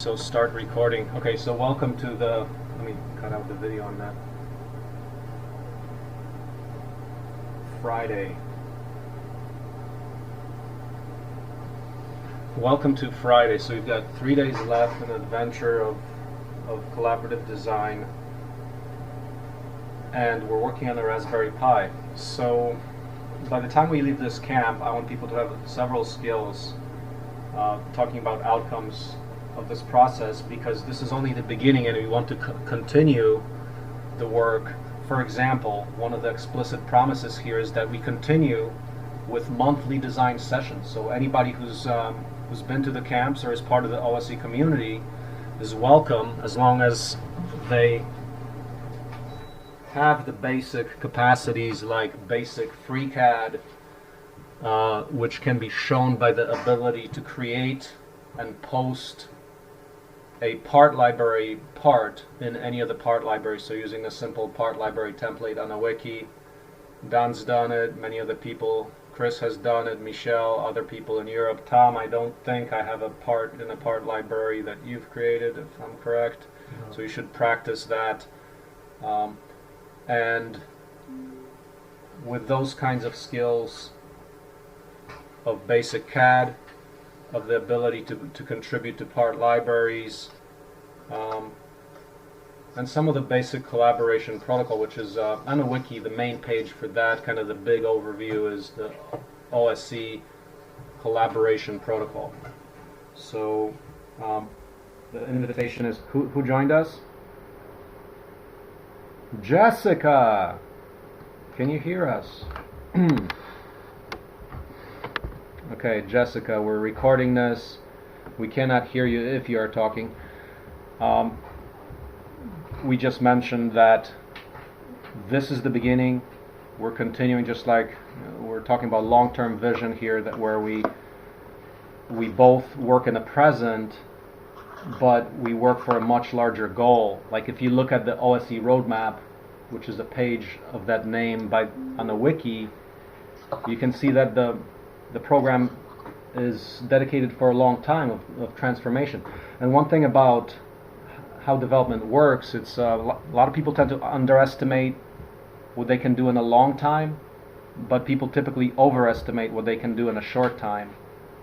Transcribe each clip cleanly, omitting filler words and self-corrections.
So start recording. Okay, so welcome to let me cut out the video on that. Friday. Welcome to Friday. So we've got 3 days left, an adventure of collaborative design. And we're working on the Raspberry Pi. So by the time we leave this camp, I want people to have several skills talking about outcomes of this process, because this is only the beginning and we want to continue the work. For example, one of the explicit promises here is that we continue with monthly design sessions. So anybody who's been to the camps or is part of the OSE community is welcome, as long as they have the basic capacities like basic FreeCAD, which can be shown by the ability to create and post a part library part in any of the part libraries. So using a simple part library template on a wiki. Don's done it, many other people, Chris has done it, Michelle, other people in Europe. Tom, I don't think I have a part in a part library that you've created, if I'm correct. No. So you should practice that. And with those kinds of skills of basic CAD, of the ability to contribute to part libraries, and some of the basic collaboration protocol, which is on a wiki, the main page for that, kind of the big overview, is the OSE collaboration protocol. So the invitation is, who joined us? Jessica! Can you hear us? Okay, Jessica, we're recording this. We cannot hear you if you are talking. We just mentioned that this is the beginning. We're continuing, just like we're talking about long-term vision here, that where we both work in the present, but we work for a much larger goal. Like if you look at the OSE roadmap, which is a page of that name on the wiki, you can see that the program is dedicated for a long time of transformation. And one thing about how development works, it's a lot of people tend to underestimate what they can do in a long time, but people typically overestimate what they can do in a short time.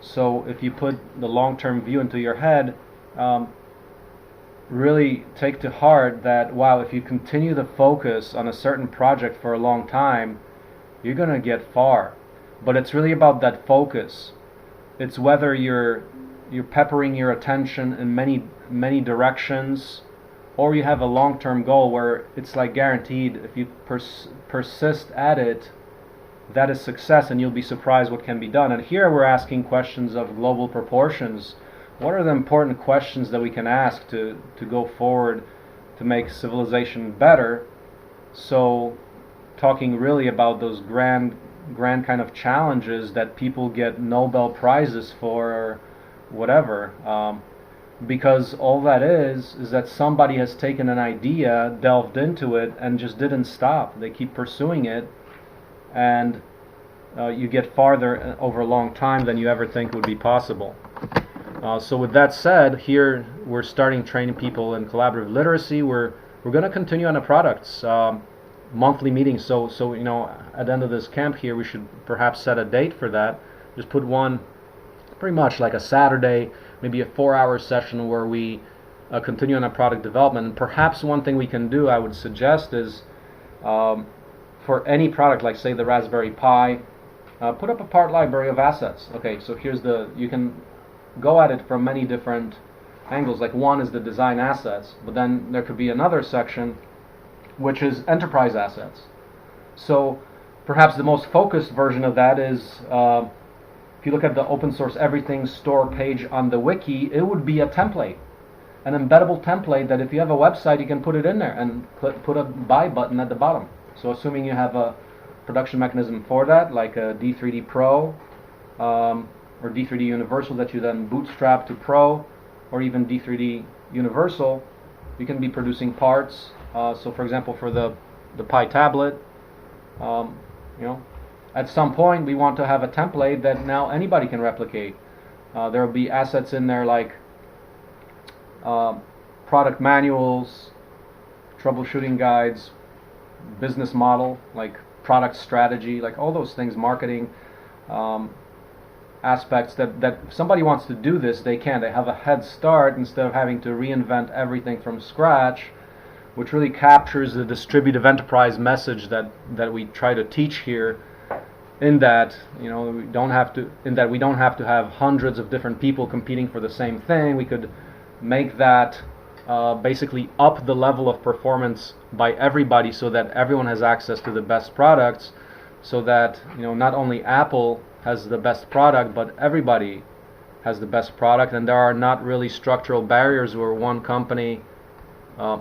So if you put the long-term view into your head, really take to heart that, wow, if you continue to focus on a certain project for a long time, you're going to get far. But it's really about that focus. It's whether you're peppering your attention in many directions, or you have a long-term goal where it's like guaranteed, if you persist at it, that is success, and you'll be surprised what can be done. And here we're asking questions of global proportions. What are the important questions that we can ask to go forward to make civilization better? So talking really about those grand kind of challenges that people get Nobel Prizes for, or whatever, because all that is that somebody has taken an idea, delved into it, and just didn't stop. They keep pursuing it, and you get farther over a long time than you ever think would be possible. So with that said, here we're starting training people in collaborative literacy. We're going to continue on the products. Monthly meetings, so you know, at the end of this camp here, we should perhaps set a date for that. Just put one, pretty much like a Saturday, maybe a 4-hour session where we continue on our product development. And perhaps one thing we can do, I would suggest, is for any product, like say the Raspberry Pi, put up a part library of assets. Okay, so here's you can go at it from many different angles. Like one is the design assets, but then there could be another section which is enterprise assets. So perhaps the most focused version of that is, if you look at the open source everything store page on the wiki, it would be a template, an embeddable template that if you have a website, you can put it in there and put a buy button at the bottom. So assuming you have a production mechanism for that, like a D3D Pro or D3D Universal that you then bootstrap to Pro, or even D3D Universal, you can be producing parts. So for example, for the Pi tablet, you know, at some point we want to have a template that now anybody can replicate. There will be assets in there like product manuals, troubleshooting guides, business model, like product strategy, like all those things, marketing aspects that if somebody wants to do this, they can. They have a head start instead of having to reinvent everything from scratch, which really captures the distributive enterprise message that we try to teach here. In that, we don't have to have hundreds of different people competing for the same thing. We could make that basically up the level of performance by everybody, so that everyone has access to the best products, so that not only Apple has the best product, but everybody has the best product, and there are not really structural barriers where one company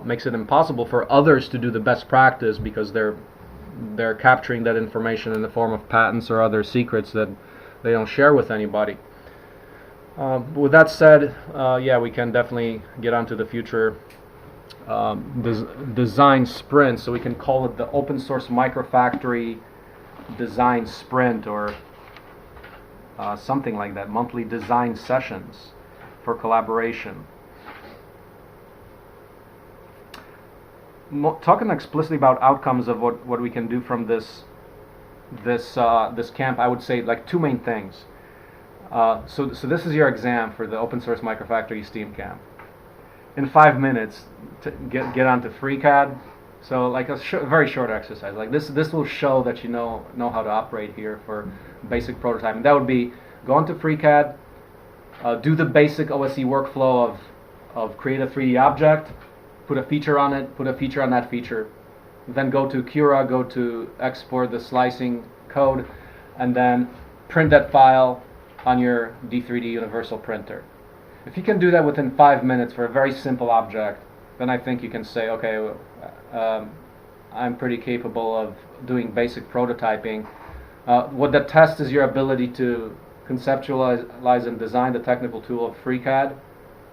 makes it impossible for others to do the best practice, because they're capturing that information in the form of patents or other secrets that they don't share with anybody. With that said, yeah, we can definitely get onto the future design sprint. So we can call it the open source Microfactory design sprint, or something like that. Monthly design sessions for collaboration. Talking explicitly about outcomes of what we can do from this camp, I would say like two main things. So this is your exam for the open source Microfactory Steam camp. In 5 minutes, get onto FreeCAD. So like a very short exercise. Like this will show that you know how to operate here for basic prototyping. That would be go onto FreeCAD, do the basic OSE workflow of create a 3D object, put a feature on it, put a feature on that feature, then go to Cura, go to export the slicing code, and then print that file on your D3D universal printer. If you can do that within 5 minutes for a very simple object, then I think you can say, okay, I'm pretty capable of doing basic prototyping. What that tests is your ability to conceptualize and design the technical tool of FreeCAD,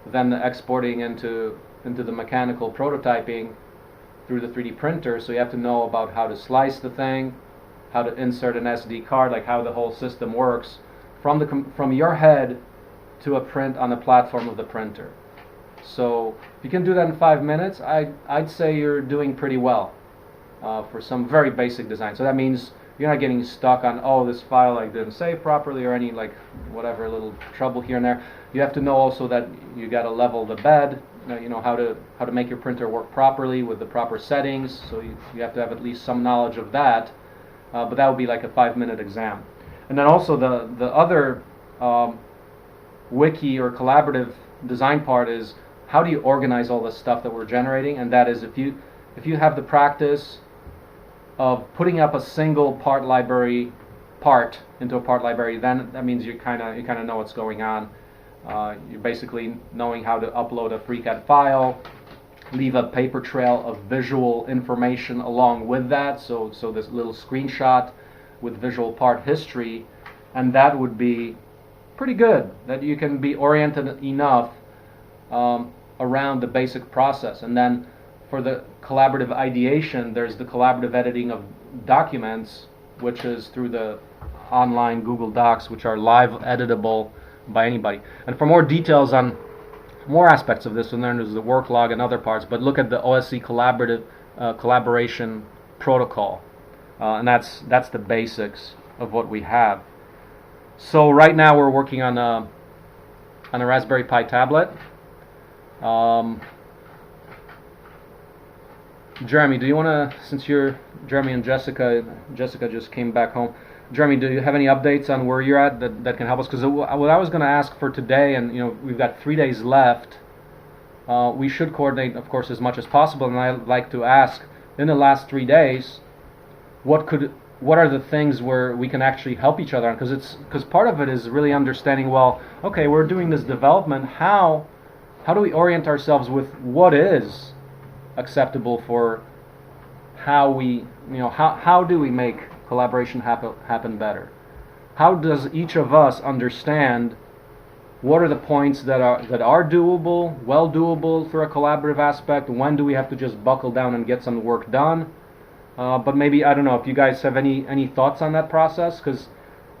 then exporting into the mechanical prototyping through the 3D printer. So you have to know about how to slice the thing, how to insert an SD card, like how the whole system works from your head to a print on the platform of the printer. So if you can do that in 5 minutes, I'd say you're doing pretty well for some very basic design. So that means you're not getting stuck on, oh, this file I didn't save properly, or any like whatever little trouble here and there. You have to know also that you got to level the bed, how to make your printer work properly with the proper settings. So you have to have at least some knowledge of that. But that would be like a 5-minute exam. And then also the other wiki or collaborative design part is, how do you organize all this stuff that we're generating? And that is, if you have the practice of putting up a single part into a part library, then that means you kind of know what's going on. You're basically knowing how to upload a FreeCAD file, leave a paper trail of visual information along with that. So this little screenshot with visual part history, and that would be pretty good. That you can be oriented enough around the basic process. And then for the collaborative ideation, there's the collaborative editing of documents, which is through the online Google Docs, which are live editable by anybody. And for more details on more aspects of this, and then there's the work log and other parts, but look at the OSE collaboration protocol, and that's the basics of what we have. So right now we're working on a Raspberry Pi tablet. Jeremy, do you want to, since you're Jeremy and Jessica just came back home. Jeremy, do you have any updates on where you're at that can help us? Because what I was going to ask for today, and we've got 3 days left, we should coordinate, of course, as much as possible. And I'd like to ask, in the last 3 days, what are the things where we can actually help each other on? Because part of it is really understanding, well, okay, we're doing this development. How do we orient ourselves with what is acceptable for how we, how do we make collaboration happen better? How does each of us understand what are the points that are doable, well doable through a collaborative aspect? When do we have to just buckle down and get some work done? But maybe, I don't know if you guys have any thoughts on that process, because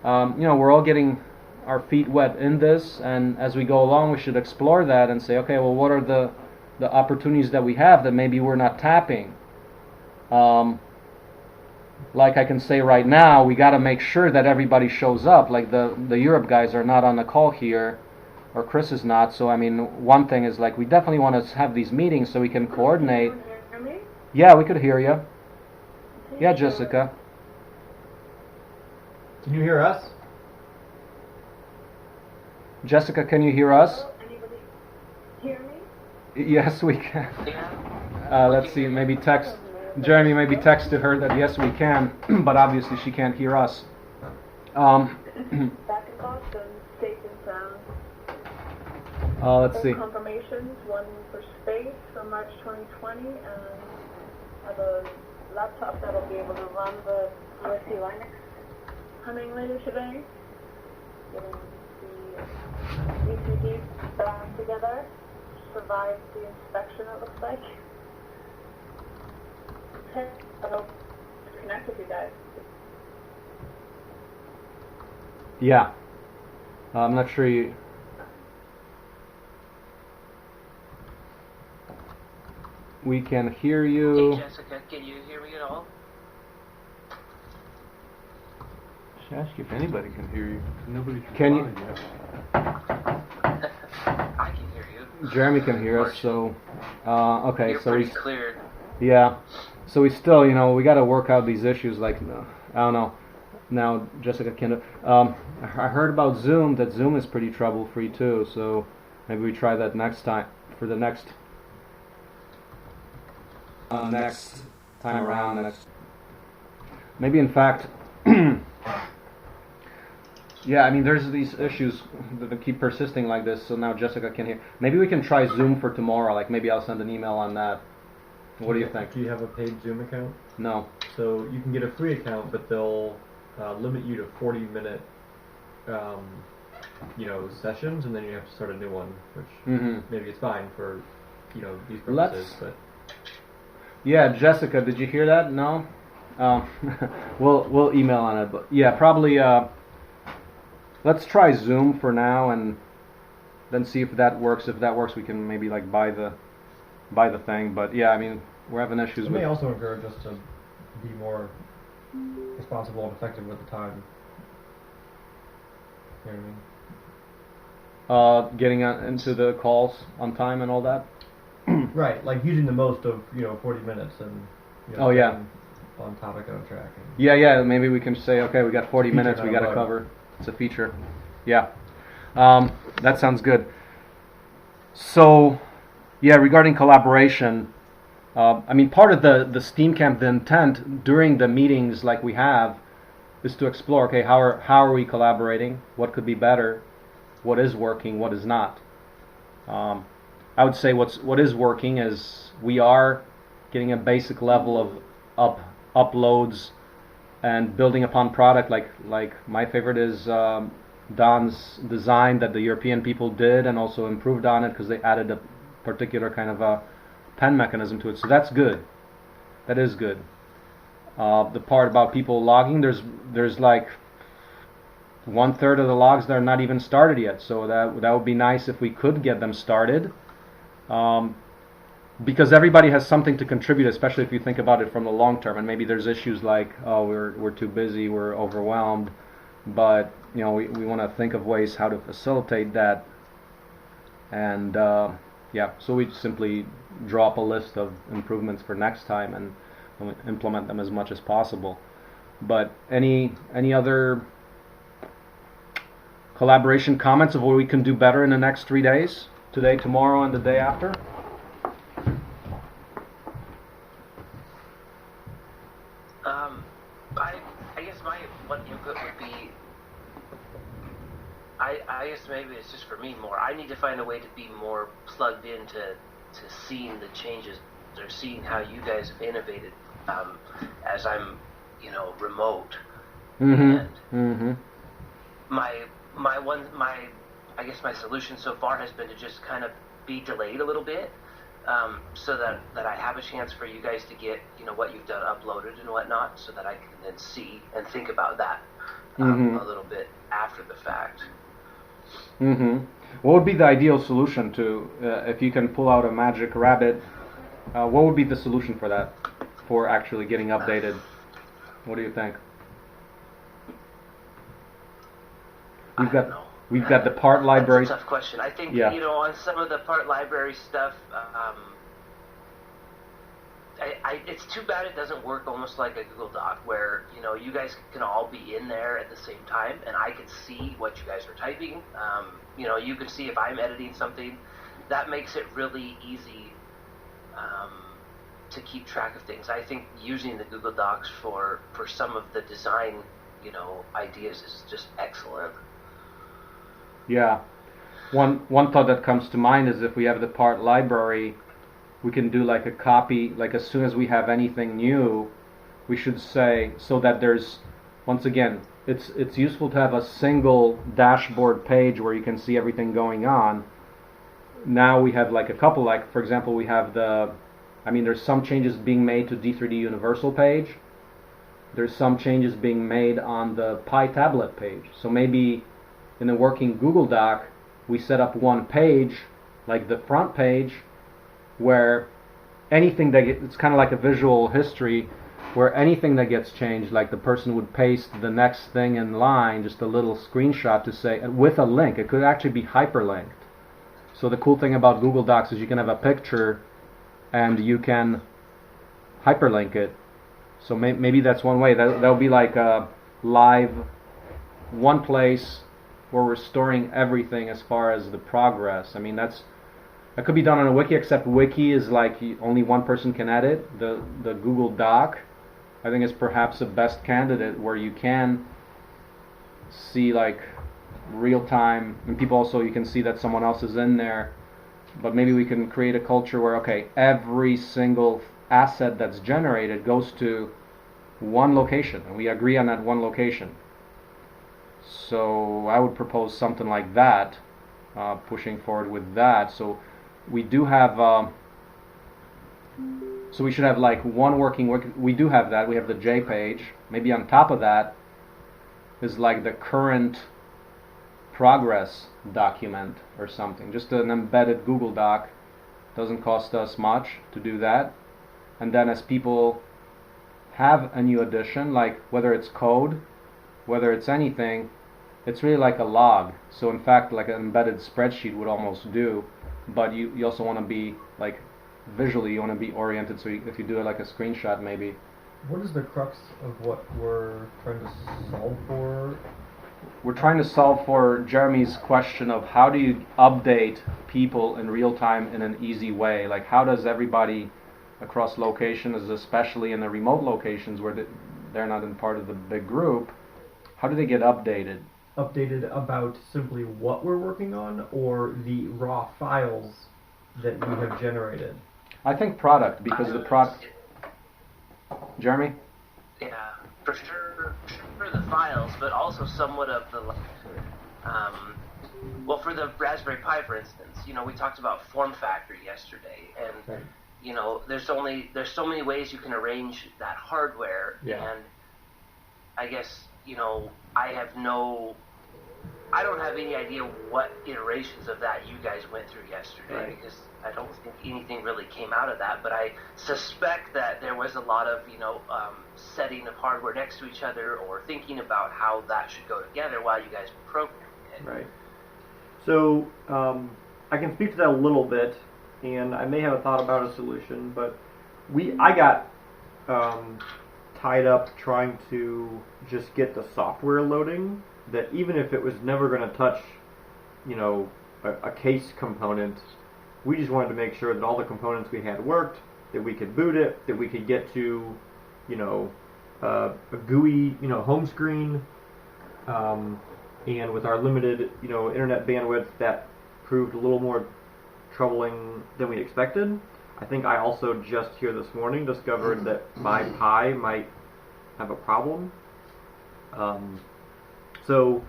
we're all getting our feet wet in this, and as we go along, we should explore that and say, okay, well, what are the opportunities that we have that maybe we're not tapping? Like I can say right now, we got to make sure that everybody shows up. Like the Europe guys are not on the call here, or Chris is not. So I mean, one thing is like we definitely want to have these meetings so we can coordinate. Can you hear me? Yeah, we could hear you. Yeah, Jessica. Can you hear us? Jessica, can you hear us? Hello? Anybody hear me? Yes, we can. Let's see, maybe text. Jeremy maybe texted her that yes, we can, but obviously she can't hear us. Back in Boston, safe and sound. Let's see. Confirmations, one for space for March 2020, and I have a laptop that'll be able to run the USC Linux coming later today. Getting the ECD back together. Survived the inspection, it looks like. Okay, I hope to connect with you guys. Yeah. I'm not sure you... We can hear you. Hey Jessica, can you hear me at all? Should ask you if anybody can hear you. Nobody Can you? yet. I can hear you. Jeremy can hear us, so... okay, You're so pretty we... clear. Yeah. So we still, we got to work out these issues. Like, I don't know. Now Jessica can. I heard about Zoom. That Zoom is pretty trouble-free too. So maybe we try that next time for the next time around. Maybe in fact. Yeah, I mean, there's these issues that keep persisting like this. So now Jessica can hear. Maybe we can try Zoom for tomorrow. Like maybe I'll send an email on that. What do you think? Do you have a paid Zoom account? No. So you can get a free account, but they'll limit you to 40-minute, sessions, and then you have to start a new one, which maybe it's fine for, these purposes. But yeah, Jessica, did you hear that? No. We'll email on it, but yeah, probably. Let's try Zoom for now, and then see if that works. If that works, we can maybe like buy the thing. But yeah, I mean, we're having issues it with... may also encourage us to be more responsible and effective with the time. You know what I mean? Getting into the calls on time and all that. Right, like using the most of 40 minutes and Oh yeah, staying on topic and on track. yeah. Maybe we can say, okay, we got 40 minutes. We got to cover. It's a feature. Yeah, that sounds good. So. Yeah, regarding collaboration, I mean, part of the Steam Camp, the intent during the meetings like we have, is to explore, okay, how are we collaborating? What could be better? What is working? What is not? I would say what is working is we are getting a basic level of uploads and building upon product. Like my favorite is Don's design that the European people did and also improved on it because they added a particular kind of a pen mechanism to it, so that's good. That is good. The part about people logging, there's like 1/3 of the logs that are not even started yet, so that would be nice if we could get them started, because everybody has something to contribute, especially if you think about it from the long term. And maybe there's issues like, oh, we're too busy, we're overwhelmed, but we want to think of ways how to facilitate that. And yeah, so we simply draw up a list of improvements for next time and implement them as much as possible. But any other collaboration comments of what we can do better in the next 3 days? Today, tomorrow, and the day after? I guess my one input would be, I guess maybe it's just for me more. I need to find a way to be more plugged into seeing the changes or seeing how you guys have innovated as I'm, remote. And I guess my solution so far has been to just kind of be delayed a little bit, so that I have a chance for you guys to get what you've done uploaded and whatnot, so that I can then see and think about that a little bit after the fact. What would be the ideal solution to, if you can pull out a magic rabbit, what would be the solution for that, for actually getting updated? What do you think? We've got the part libraries. That's a tough question. I think, Yeah. On some of the part library stuff, it's too bad it doesn't work almost like a Google Doc where, you guys can all be in there at the same time and I can see what you guys are typing. You can see if I'm editing something. That makes it really easy to keep track of things. I think using the Google Docs for some of the design, ideas is just excellent. Yeah. One thought that comes to mind is if we have the part library, we can do like a copy, like as soon as we have anything new, we should say, so that there's, once again, it's useful to have a single dashboard page where you can see everything going on. Now we have like a couple, like for example, we have there's some changes being made to D3D Universal page. There's some changes being made on the Pi tablet page. So maybe in a working Google Doc, we set up one page, like the front page, where anything that it's kind of like a visual history, where anything that gets changed, like the person would paste the next thing in line, just a little screenshot to say, with a link. It could actually be hyperlinked. So the cool thing about Google Docs is you can have a picture and you can hyperlink it. So maybe that's one way. That'll be like a live one place where we're storing everything as far as the progress. I mean, that could be done on a wiki, except wiki is like only one person can edit. The Google Doc, I think, is perhaps the best candidate where you can see like real time, and people also, you can see that someone else is in there. But maybe we can create a culture where, okay, every single asset that's generated goes to one location, and we agree on that one location. So I would propose something like that, pushing forward with that. So we do have, so we should have like one working wiki. We do have that. We have the J page. Maybe on top of that is like the current progress document or something. Just an embedded Google Doc. Doesn't cost us much to do that. And then as people have a new addition, like whether it's code, whether it's anything, it's really like a log. So in fact, like an embedded spreadsheet would almost do, but you also want to be like visually, you want to be oriented. So if you do it like a screenshot, maybe. What is the crux of what we're trying to solve for? We're trying to solve for Jeremy's question of how do you update people in real time in an easy way? Like how does everybody across locations, especially in the remote locations where they're not in part of the big group, how do they get updated? Updated about simply what we're working on, or the raw files that we have generated? I think product, because the product... Jeremy? Yeah, for sure the files, but also somewhat of the... well, for the Raspberry Pi, for instance, we talked about form factor yesterday, and... Right. There's so many ways you can arrange that hardware, yeah. And I guess, I don't have any idea what iterations of that you guys went through yesterday, right. Because I don't think anything really came out of that, but I suspect that there was a lot of, setting of hardware next to each other or thinking about how that should go together while you guys were programming it. Right. So, I can speak to that a little bit, and I may have a thought about a solution, but I got tied up trying to just get the software loading, that even if it was never going to touch, a case component, we just wanted to make sure that all the components we had worked, that we could boot it, that we could get to, a GUI, home screen, and with our limited, internet bandwidth, that proved a little more troubling than we expected. I think I also just here this morning discovered that my Pi might have a problem. So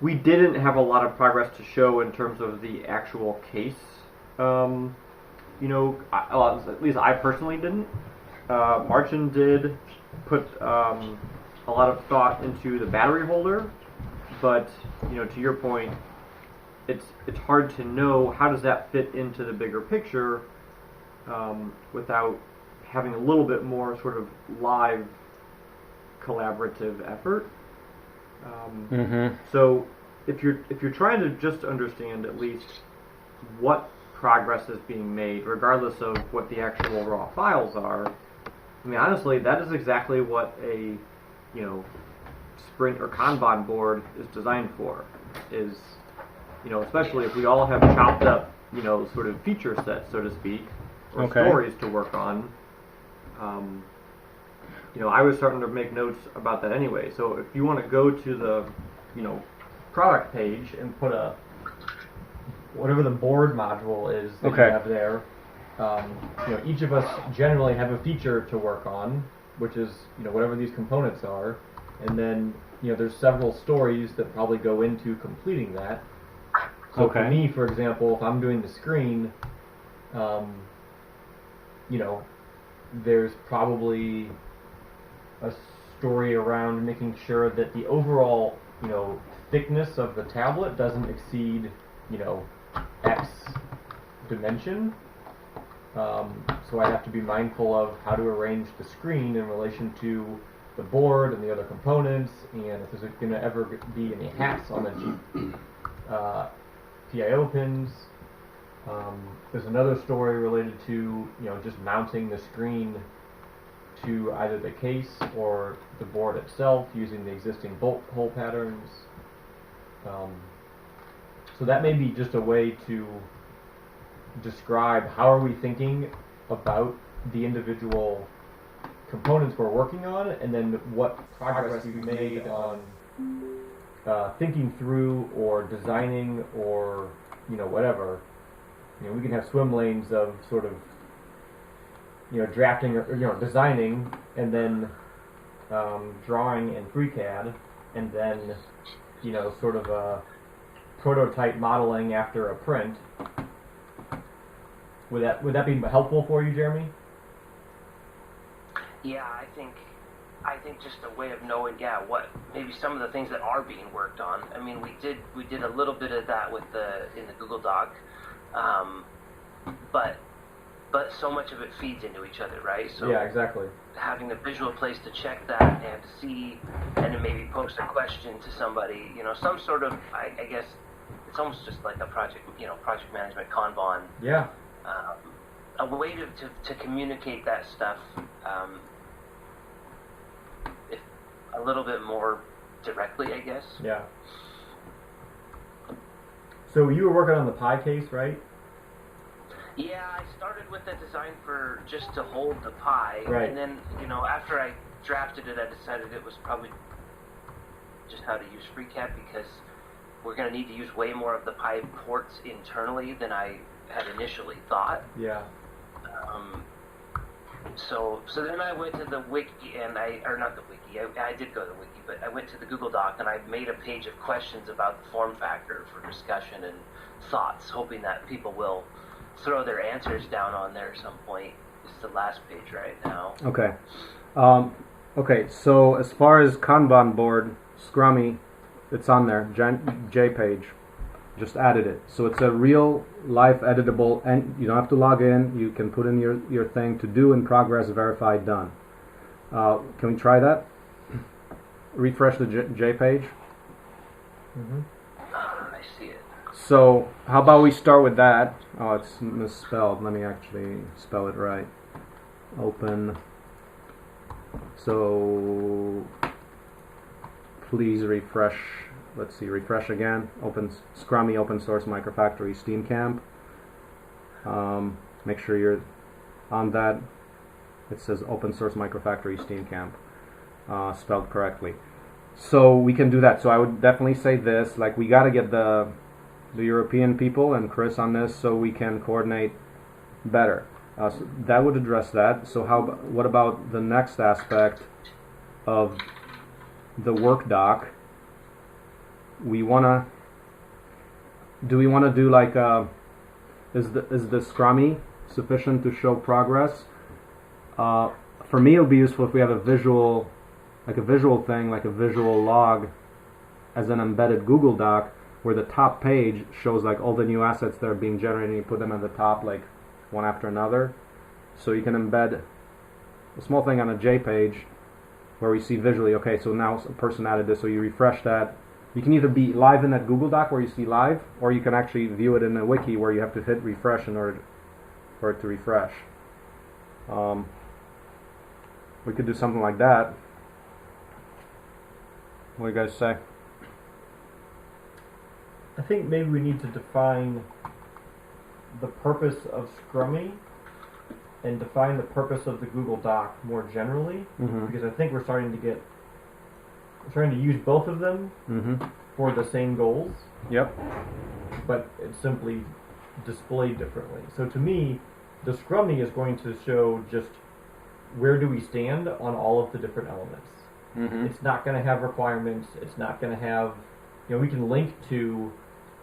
we didn't have a lot of progress to show in terms of the actual case. At least I personally didn't. Marcin did put a lot of thought into the battery holder, but to your point, it's hard to know how does that fit into the bigger picture without having a little bit more sort of live collaborative effort. So if you're trying to just understand at least what progress is being made, regardless of what the actual raw files are, I mean, honestly, that is exactly what a sprint or Kanban board is designed for. Is especially if we all have chopped up sort of feature sets, so to speak, or stories to work on. I was starting to make notes about that anyway. So if you want to go to the product page and put whatever the board module is that you have there, each of us generally have a feature to work on, which is whatever these components are, and then there's several stories that probably go into completing that. So for me, for example, if I'm doing the screen, there's probably a story around making sure that the overall thickness of the tablet doesn't exceed X dimension. So I have to be mindful of how to arrange the screen in relation to the board and the other components, and if there's going to ever be any hats on the PIO pins. There's another story related to just mounting the screen to either the case or the board itself using the existing bolt hole patterns. So that may be just a way to describe how are we thinking about the individual components we're working on, and then what progress we've made on thinking through or designing or whatever. We can have swim lanes of sort of drafting or designing, and then drawing in FreeCAD, and then sort of a prototype modeling after a print. Would that be helpful for you, Jeremy? Yeah, I think just a way of knowing, what maybe some of the things that are being worked on. I mean, we did a little bit of that in the Google Doc, but so much of it feeds into each other, right? So yeah, exactly. Having a visual place to check that and to see, and then maybe post a question to somebody, some sort of, I guess, it's almost just like a project management Kanban. Yeah. A way to communicate that stuff if a little bit more directly, I guess. Yeah. So you were working on the pie case, right? Yeah, I started with the design for just to hold the pie, right. And then after I drafted it, I decided it was probably just how to use FreeCAD, because we're going to need to use way more of the pie ports internally than I had initially thought. Yeah. So then I went to the wiki, and I did go to the wiki, but I went to the Google Doc, and I made a page of questions about the form factor for discussion and thoughts, hoping that people will throw their answers down on there at some point. It's the last page right now. Okay. Okay, so as far as Kanban board, Scrummy, it's on there, J page. Just added it. So it's a real life editable, and you don't have to log in. You can put in your thing to do in progress, verified, done. Can we try that? Refresh the J page. Mm-hmm. I see it. So how about we start with that? Oh, it's misspelled. Let me actually spell it right. Open. So please refresh. Let's see, refresh again. Scrummy open source Microfactory Steam Camp. Make sure you're on that. It says open source Microfactory Steam Camp, spelled correctly. So we can do that. So I would definitely say this, like, we got to get the European people and Chris on this so we can coordinate better. So that would address that. So what about the next aspect of the work doc? Do we want to do like is the Scrummy sufficient to show progress? For me, it would be useful if we have a visual thing, like a visual log as an embedded Google Doc, where the top page shows like all the new assets that are being generated, and you put them at the top like one after another. So you can embed a small thing on a JPage where we see visually, okay, so now a person added this, so you refresh that. You can either be live in that Google Doc where you see live, or you can actually view it in a wiki where you have to hit refresh in order for it to refresh. We could do something like that. What do you guys say? I think maybe we need to define the purpose of Scrummy and define the purpose of the Google Doc more generally, because I think we're starting to use both of them for the same goals. Yep. But it's simply displayed differently. So to me, the Scrummy is going to show just where do we stand on all of the different elements. It's not going to have requirements. It's not going to have, we can link to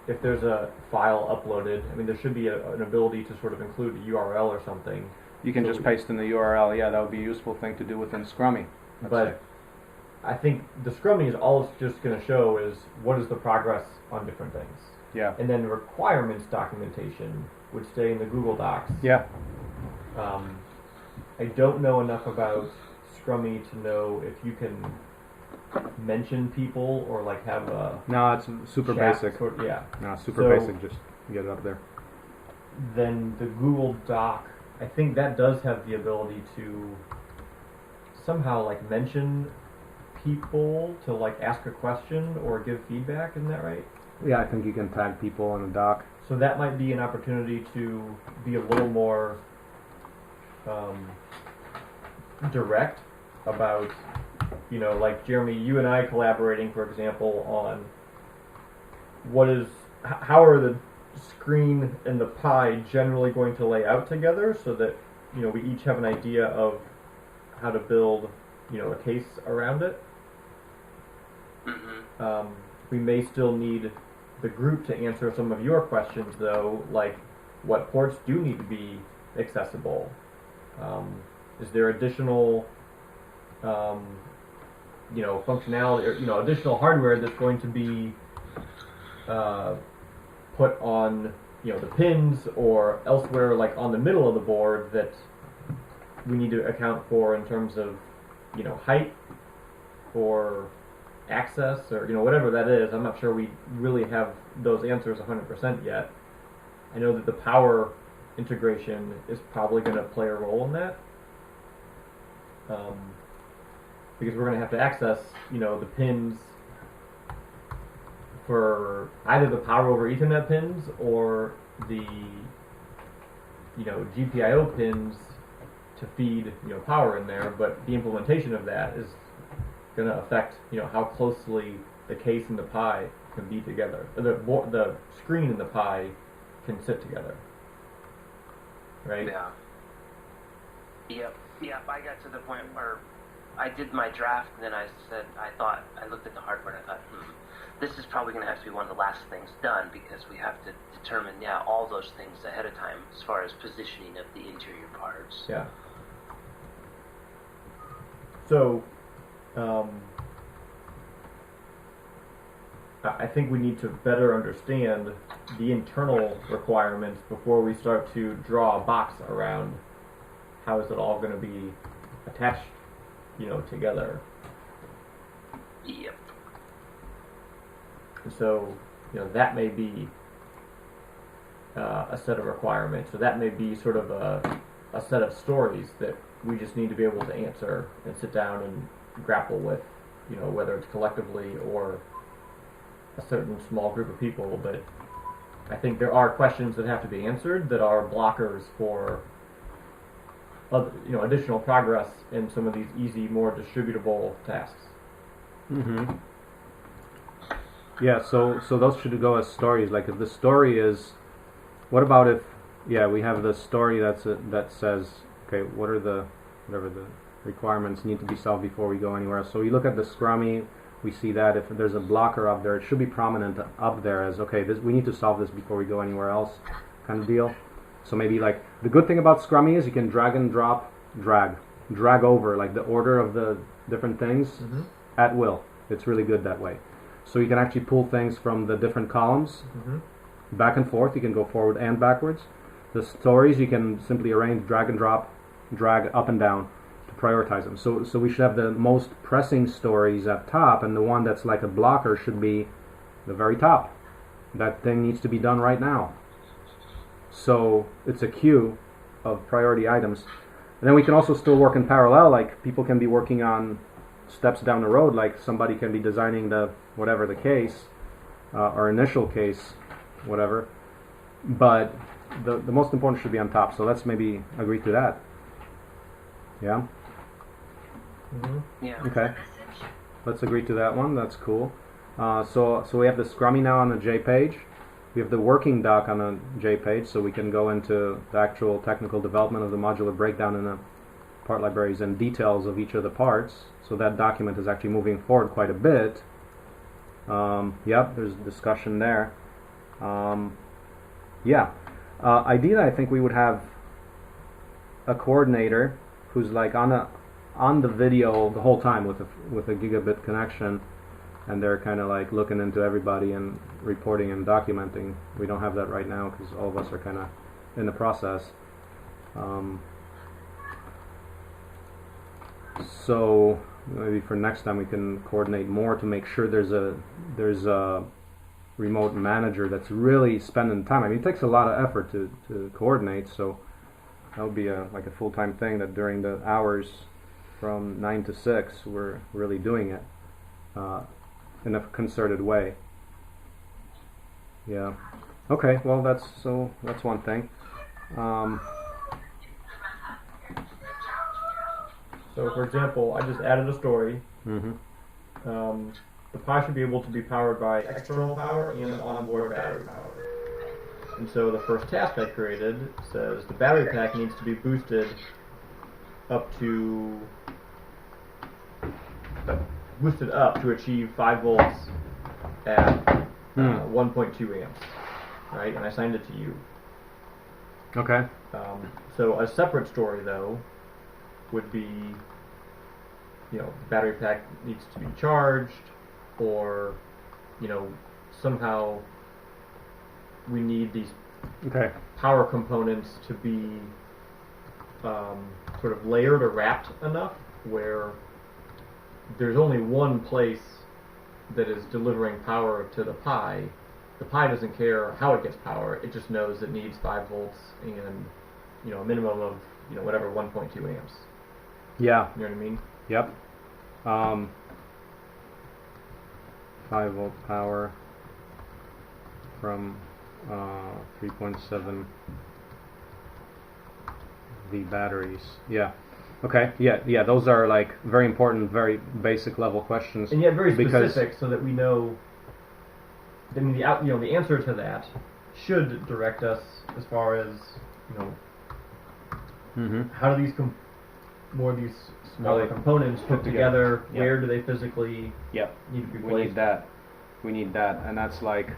if there's a file uploaded. I mean, there should be an ability to sort of include a URL or something. You can just paste in the URL. Yeah, that would be a useful thing to do within Scrummy. But I think the Scrummy is all it's just going to show is what is the progress on different things. Yeah. And then requirements documentation would stay in the Google Docs. Yeah. I don't know enough about Scrummy to know if you can mention people or like have a No, it's super basic. Yeah. No, super basic. Just get it up there. Then the Google Doc, I think that does have the ability to somehow like mention people to like ask a question or give feedback. Isn't that right? Yeah, I think you can tag people in the doc. So that might be an opportunity to be a little more direct about, like Jeremy, you and I collaborating, for example, on how are the screen and the pie generally going to lay out together, so that we each have an idea of how to build a case around it. We may still need the group to answer some of your questions, though, like what ports do need to be accessible. Is there additional functionality or additional hardware that's going to be put on the pins or elsewhere, like on the middle of the board, that we need to account for in terms of height or access or whatever that is. I'm not sure we really have those answers 100% yet. I know that the power integration is probably going to play a role in that, because we're going to have to access the pins for either the power over Ethernet pins or the GPIO pins to feed power in there. But the implementation of that is going to affect how closely the case and the pie can be together. The screen and the pie can sit together, right? Yeah. Yep. I got to the point where I did my draft, and then I looked at the hardware, and I thought, this is probably going to have to be one of the last things done, because we have to determine all those things ahead of time as far as positioning of the interior parts. Yeah. So, I think we need to better understand the internal requirements before we start to draw a box around how is it all going to be attached, together. Yep. So, that may be a set of requirements, or that may be sort of a set of stories that we just need to be able to answer and sit down and grapple with, whether it's collectively or a certain small group of people. But I think there are questions that have to be answered that are blockers for additional progress in some of these easy, more distributable tasks. Yeah, so those should go as stories. Like if the story is, what about if, we have the story that says, okay, what are whatever the requirements need to be solved before we go anywhere else. So you look at the Scrummy, we see that if there's a blocker up there, it should be prominent up there as, okay, we need to solve this before we go anywhere else, kind of deal. So maybe like, the good thing about Scrummy is you can drag and drop, drag over like the order of the different things at will. It's really good that way. So you can actually pull things from the different columns back and forth. You can go forward and backwards. The stories you can simply arrange, drag and drop, drag up and down to prioritize them. So we should have the most pressing stories at top, and the one that's like a blocker should be the very top. That thing needs to be done right now. So it's a queue of priority items. And then we can also still work in parallel, like people can be working on steps down the road, like somebody can be designing the whatever the case, or initial case, whatever. But the most important should be on top. So let's maybe agree to that. Yeah? Yeah. Okay. Let's agree to that one. That's cool. So we have the Scrummy now on the J page. We have the working doc on the J page, so we can go into the actual technical development of the modular breakdown in the part libraries and details of each of the parts. So that document is actually moving forward quite a bit. Yep, there's discussion there. Yeah. Ideally, I think we would have a coordinator who's like on the video the whole time with a gigabit connection, and they're kind of like looking into everybody and reporting and documenting. We don't have that right now because all of us are kind of in the process. So maybe for next time we can coordinate more to make sure there's a remote manager that's really spending time. I mean, it takes a lot of effort to coordinate, so that would be like a full-time thing, that during the hours from 9 to 6 we're really doing it in a concerted way. Yeah. Okay, well that's one thing. So, for example, I just added a story. The Pi should be able to be powered by external power and onboard battery power. And so the first task I created says the battery pack needs to be boosted up to achieve 5 volts at 1.2 amps, right? And I assigned it to you. Okay. So a separate story, though, would be, the battery pack needs to be charged, or, somehow we need these power components to be sort of layered or wrapped enough where there's only one place that is delivering power to the Pi. The Pi doesn't care how it gets power, it just knows it needs 5 volts and, a minimum of, whatever, 1.2 amps. Yeah. You know what I mean? Yep. 5 volt power from 3.7 V batteries. Yeah. Okay. Yeah. Those are like very important, very basic level questions. And yet very specific, so that we know. I mean, the answer to that should direct us as far as how do these more of these smaller components put together? Yep. Where do they physically need to be placed? We need that, and that's like,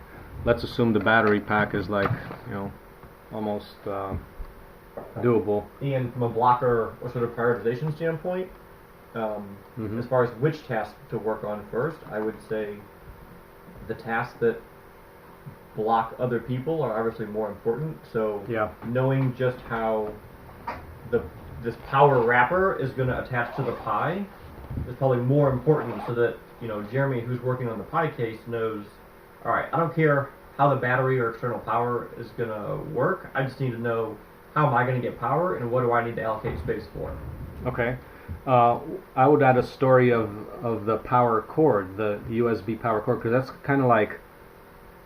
let's assume the battery pack is like, almost doable. And from a blocker or sort of prioritization standpoint, as far as which task to work on first, I would say the tasks that block other people are obviously more important. So knowing just how this power wrapper is going to attach to the Pi is probably more important, so that Jeremy, who's working on the Pi case, knows, all right, I don't care how the battery or external power is going to work, I just need to know how am I going to get power and what do I need to allocate space for. Okay. I would add a story of the power cord, the USB power cord, because that's kind of like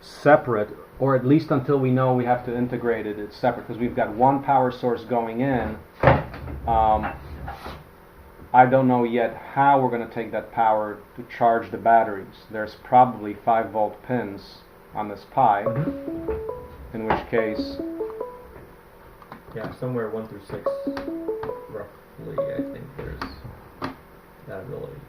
separate, or at least until we know we have to integrate it, it's separate, because we've got one power source going in. I don't know yet how we're going to take that power to charge the batteries. There's probably 5 volt pins on this Pi, in which case... Yeah, somewhere 1 through 6, roughly, I think there's that ability.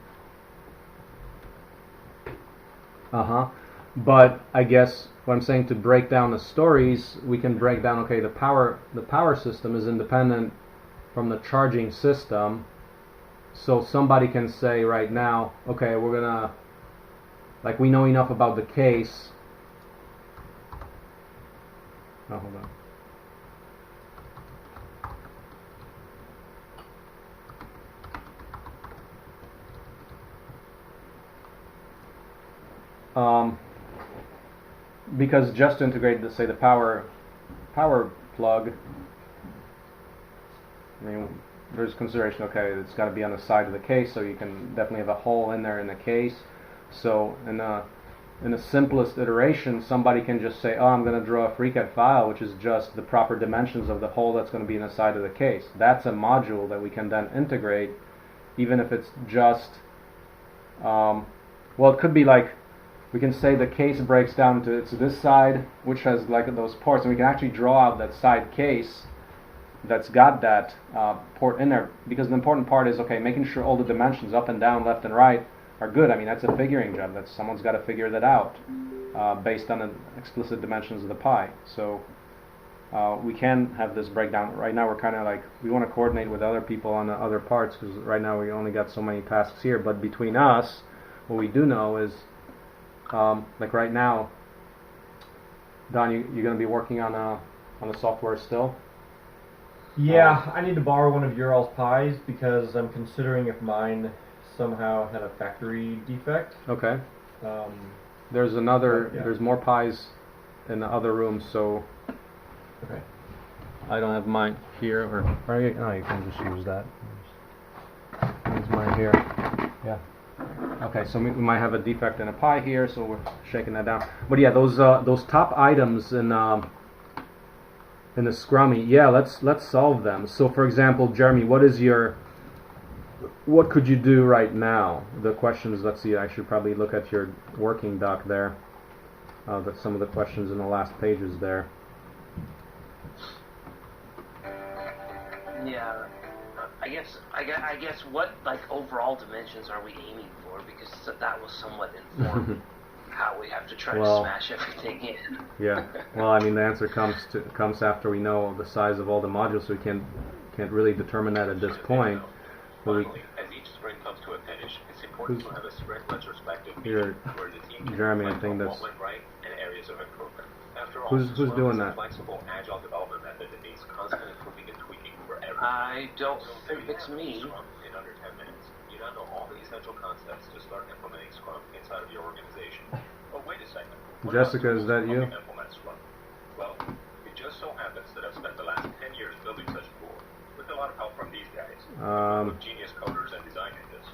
But I guess what I'm saying, to break down the stories, we can break down, okay, the power system is independent from the charging system. So somebody can say right now, okay, we're gonna like we know enough about the case. Oh, hold on. Because just to integrate, say, the power plug, I mean, there's consideration. Okay, it's got to be on the side of the case, so you can definitely have a hole in there in the case. So in the simplest iteration, somebody can just say, "Oh, I'm going to draw a FreeCAD file, which is just the proper dimensions of the hole that's going to be in the side of the case." That's a module that we can then integrate, even if it's just, well, it could be like, we can say the case breaks down to this side, which has like those ports, and we can actually draw out that side case that's got that port in there, because the important part is, okay, making sure all the dimensions up and down, left and right are good. I mean, that's a figuring job. That's someone's got to figure that out based on the explicit dimensions of the pie. So we can have this breakdown. Right now we're kind of like, we want to coordinate with other people on the other parts, because right now we only got so many tasks here. But between us, what we do know is, like right now, Don, you're going to be working on the software still? Yeah, I need to borrow one of Ural's pies because I'm considering if mine somehow had a factory defect. Okay. There's another. Yeah. There's more pies in the other room, so Okay. I don't have mine here, or no, you can just use that. Use mine here. Yeah. Okay, so we might have a defect in a pie here, so we're shaking that down. But yeah, those top items in the Scrummy, yeah, let's solve them. So for example, Jeremy, what could you do right now? The questions, let's see, I should probably look at your working doc there. That's some of the questions in the last pages there. Yeah. I guess what like overall dimensions are we aiming for? Because that will somewhat inform how we have to try to smash everything in. Yeah. Well, I mean, the answer comes after we know the size of all the modules, so we can't really determine that at this point. But Finally, as each sprint comes to a finish, it's important to have a sprint retrospective Here, meeting where the team can Jeremy, I reflect think on that's. what went right and areas of improvement. After all, Who's Scrum doing is a that? flexible, agile development method that needs constant improving and tweaking for everything. I don't So think there you it's have me. Scrum in under 10 minutes. You now know all the essential concepts to start implementing Scrum inside of your organization. But wait a second. What Jessica, about is that tools you? helping implement Scrum? Well, it just so happens that I've spent the last 10 years building such a tool with a lot of help from these guys, genius coders and design ninjas.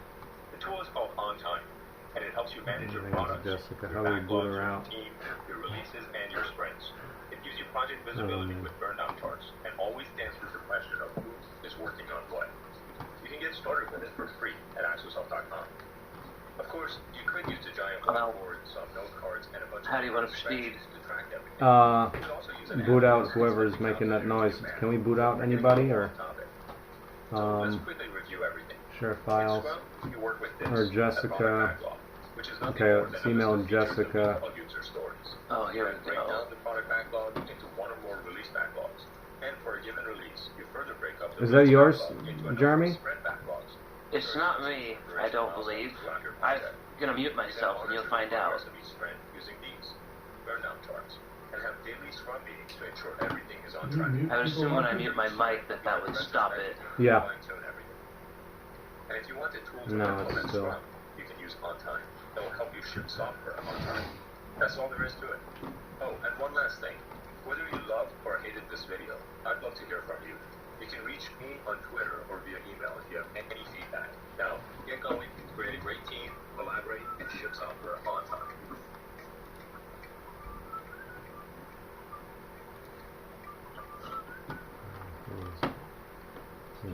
The tool is called On Time, and it helps you manage your products, Jessica. your How do we boot backlogs, her your out? team, your releases, and your sprints. It gives you project visibility with burn-down charts, and always answers the question of who is working on what. You can get started with it for free at Axosoft.com. Of course, you could use a giant whiteboard, some note cards, and a bunch How do you want of to proceed? spreadsheets to track everything. You could also use an Boot app out that whoever is sits making that on noise. your Can we boot out anybody, or So let's quickly review everything. share In files? Scrum, you work with this, Or a Jessica. product backlog, which is nothing Okay, more let's than a email list of features that Jessica. lead all user stories. Oh, here You we break go. down the product backlog into one or more release backlogs, and for a given release, you further break up the Is that release yours, backlog into a number Jeremy? of sprint backlogs. It's not me, I don't believe. I'm gonna mute myself and you'll find out. Of each sprint using these burn-down charts, and have daily Scrum meetings to ensure everything is on track. I would assume when I mute my mic that would stop it. Yeah. Fine-tune everything. And if you want the tool to No, implement it's still. Scrum, you can use On Time. It will help you ship software on time. That's all there is to it. Oh, and one last thing. Whether you loved or hated this video, I'd love to hear from you. You can reach me on Twitter or via email if you have any feedback. Now, get going, create a great team, collaborate, and ship software on time.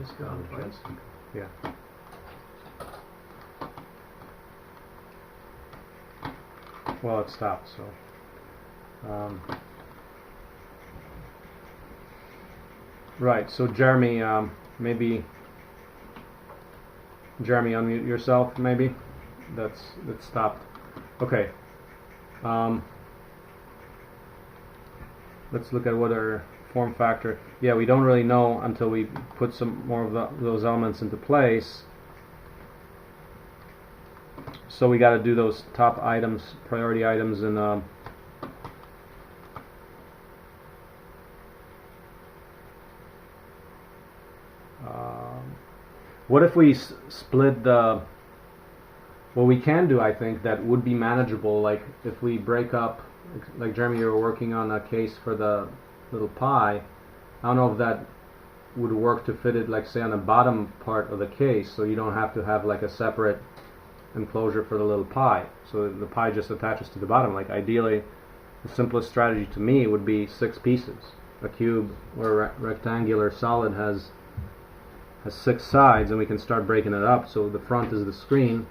Just go on twice. Yeah. Well, it stopped, so. Right, so Jeremy, maybe. Jeremy, unmute yourself, maybe? It stopped. Okay. Let's look at what our form factor. Yeah, we don't really know until we put some more of those elements into place. So we got to do those top items, priority items, and what if we split the? What we can do, I think, that would be manageable. Like if we break up, like Jeremy, you were working on a case for the little pie. I don't know if that would work to fit it, like say, on the bottom part of the case, so you don't have to have like a separate enclosure for the little pie. So the pie just attaches to the bottom. Like ideally, the simplest strategy to me would be 6 pieces. A cube or a rectangular solid has 6 sides, and we can start breaking it up. So the front is the screen,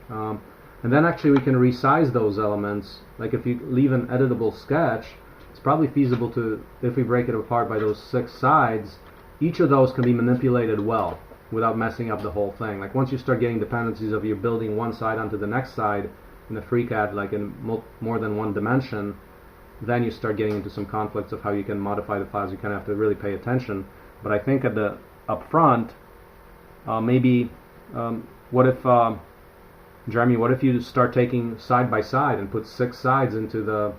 and then actually we can resize those elements. Like if you leave an editable sketch, it's probably feasible to, if we break it apart by those 6 sides, each of those can be manipulated well without messing up the whole thing. Like once you start getting dependencies of you building one side onto the next side in the FreeCAD, like in more than one dimension, then you start getting into some conflicts of how you can modify the files. You kind of have to really pay attention. But I think at the up front, maybe what if Jeremy, what if you start taking side by side and put 6 sides into the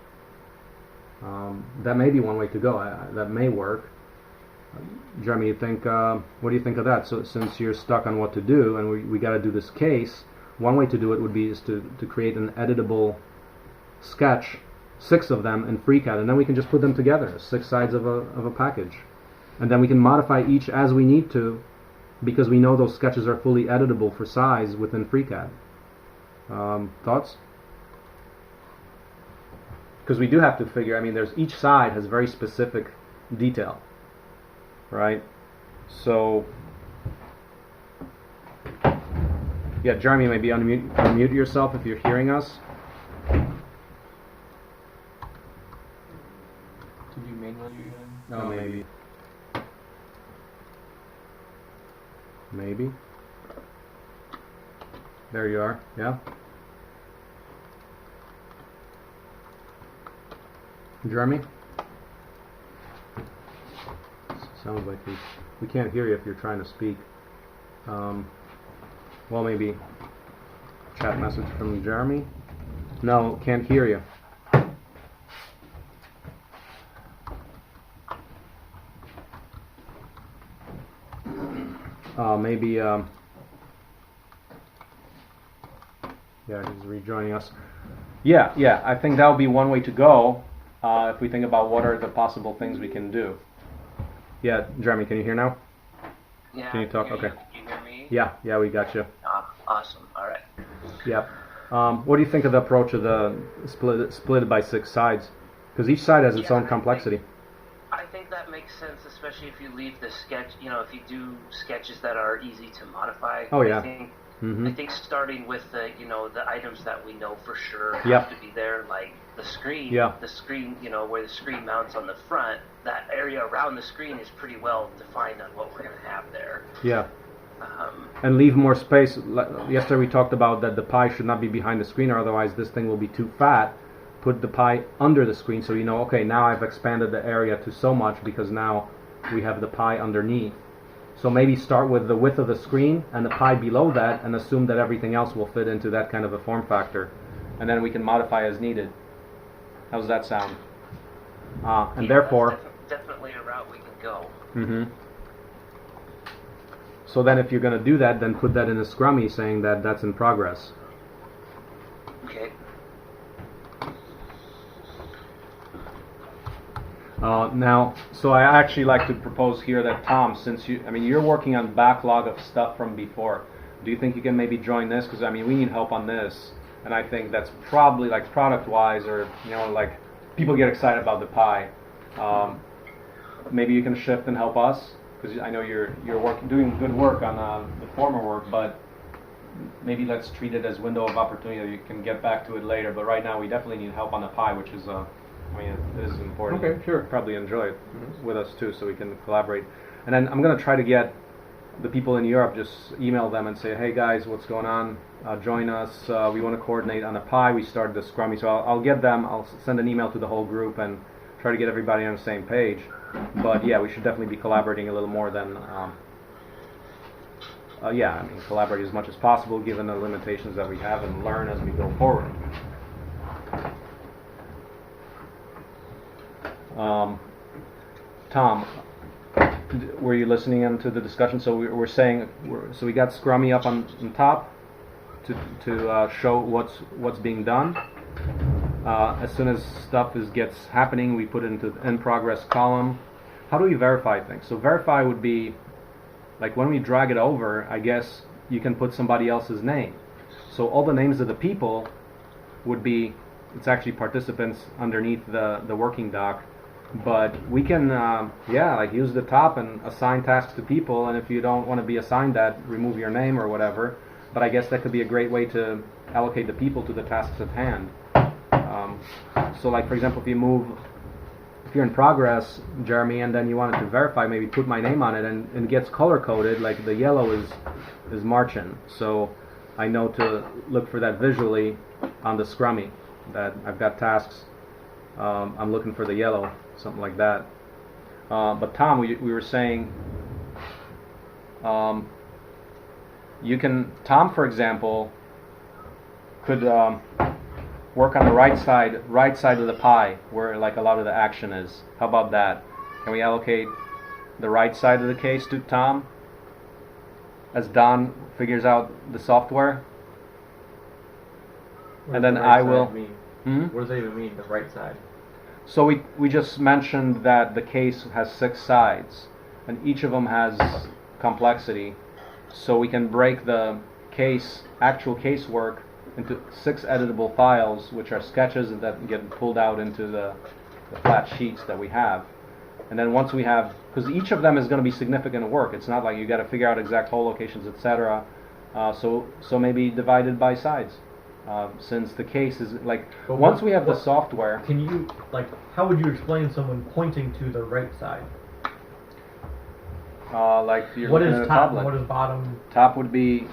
that may be one way to go. That may work. Jeremy, you think what do you think of that? So since you're stuck on what to do and we got to do this case, one way to do it would be is to create an editable sketch, 6 of them in FreeCAD, and then we can just put them together, 6 sides of a package. And then we can modify each as we need to, because we know those sketches are fully editable for size within FreeCAD. Thoughts? Because we do have to figure, I mean, each side has very specific detail, right? So, yeah, Jeremy, maybe unmute yourself if you're hearing us. Did you manually do that? No, maybe. Maybe. There you are. Yeah. Jeremy? Sounds like we can't hear you if you're trying to speak. Well, maybe chat message from Jeremy? No, can't hear you. Maybe, yeah, he's rejoining us. Yeah, I think that would be one way to go if we think about what are the possible things we can do. Yeah, Jeremy, can you hear now? Yeah. Can you talk? Okay. Can you hear me? Yeah, we got you. Awesome. All right. Yeah. What do you think of the approach of the split by 6 sides? Because each side has its own complexity. I think that makes sense, especially if you leave the sketch, if you do sketches that are easy to modify. Oh, yeah. I think starting with the items that we know for sure have Yep. to be there, like the screen. Yeah. The screen, where the screen mounts on the front, that area around the screen is pretty well defined on what we're going to have there. Yeah. And leave more space. Yesterday we talked about that the pie should not be behind the screen, or otherwise this thing will be too fat. Put the pie under the screen so okay, now I've expanded the area to so much because now we have the pie underneath. So maybe start with the width of the screen and the pie below that, and assume that everything else will fit into that kind of a form factor, and then we can modify as needed. How does that sound? And therefore, that's definitely a route we can go. So then if you're going to do that, then put that in a scrummy saying that that's in progress. Okay. Now, so I actually like to propose here that Tom, since you're working on backlog of stuff from before, do you think you can maybe join this? Because we need help on this, and I think that's probably like product-wise, or like people get excited about the pie. Maybe you can shift and help us, because I know you're doing good work on the former work, but maybe let's treat it as window of opportunity. You can get back to it later, but right now we definitely need help on the pie, which is it is important. Okay, sure. Probably enjoy it with us too, so we can collaborate. And then I'm going to try to get the people in Europe, just email them and say, hey guys, what's going on? Join us. We want to coordinate on a pie. We started the scrummy, so I'll get them. I'll send an email to the whole group and try to get everybody on the same page. But yeah, we should definitely be collaborating a little more than yeah, I mean, collaborate as much as possible given the limitations that we have and learn as we go forward. Tom, were you listening into the discussion? So we're saying, so we got Scrummy up on top to show what's being done. As soon as stuff gets happening, we put it into the in progress column. How do we verify things? So verify would be like when we drag it over, I guess you can put somebody else's name. So all the names of the people would be, it's actually participants underneath the working doc. But we can, like use the top and assign tasks to people, and if you don't want to be assigned that, remove your name or whatever. But I guess that could be a great way to allocate the people to the tasks at hand. So like for example, if you're in progress, Jeremy, and then you wanted to verify, maybe put my name on it, and it gets color coded, like the yellow is marching. So I know to look for that visually on the Scrummy, that I've got tasks, I'm looking for the yellow, something like that. But Tom, we were saying, Tom, for example, could work on the right side of the pie, where like a lot of the action is. How about that? Can we allocate the right side of the case to Tom, as Don figures out the software? What And does then the right I will. side mean? Hmm? What does that even mean, the right side? So we just mentioned that the case has 6 sides, and each of them has complexity. So we can break the actual casework into 6 editable files, which are sketches that get pulled out into the flat sheets that we have. And then once we have, because each of them is going to be significant work. It's not like you got to figure out exact hole locations, etc. So maybe divided by sides. Since the case is like, But once we have the software. Can you, like, how would you explain someone pointing to the right side? Like you're What looking is at a top? tablet. What is bottom? Top would be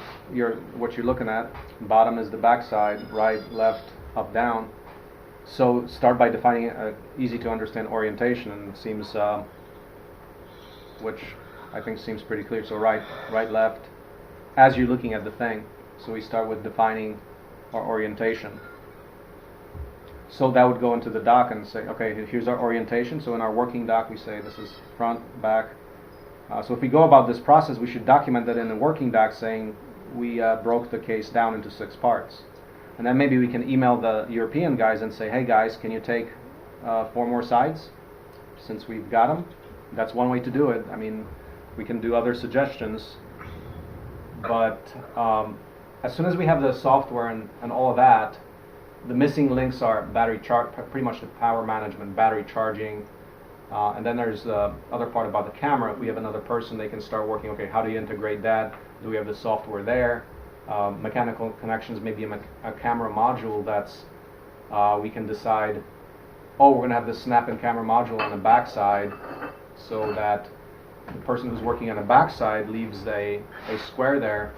what you're looking at. Bottom is the back side. Right, left, up, down. So start by defining easy to understand orientation, and it seems, which I think seems pretty clear. So right, left, as you're looking at the thing. So we start with defining our orientation. So that would go into the doc and say, okay, here's our orientation. So in our working doc, we say this is front, back. So if we go about this process, we should document that in the working doc, saying we broke the case down into 6 parts. And then maybe we can email the European guys and say, hey guys, can you take 4 more sides since we've got them? That's one way to do it. I mean, we can do other suggestions. But as soon as we have the software and all of that, the missing links are battery charge, pretty much the power management, battery charging. And then there's the other part about the camera. If we have another person, they can start working, okay, how do you integrate that? Do we have the software there? Mechanical connections, maybe a camera module that's, we can decide, oh, we're going to have this snap-in camera module on the back side, so that the person who's working on the back side leaves a square there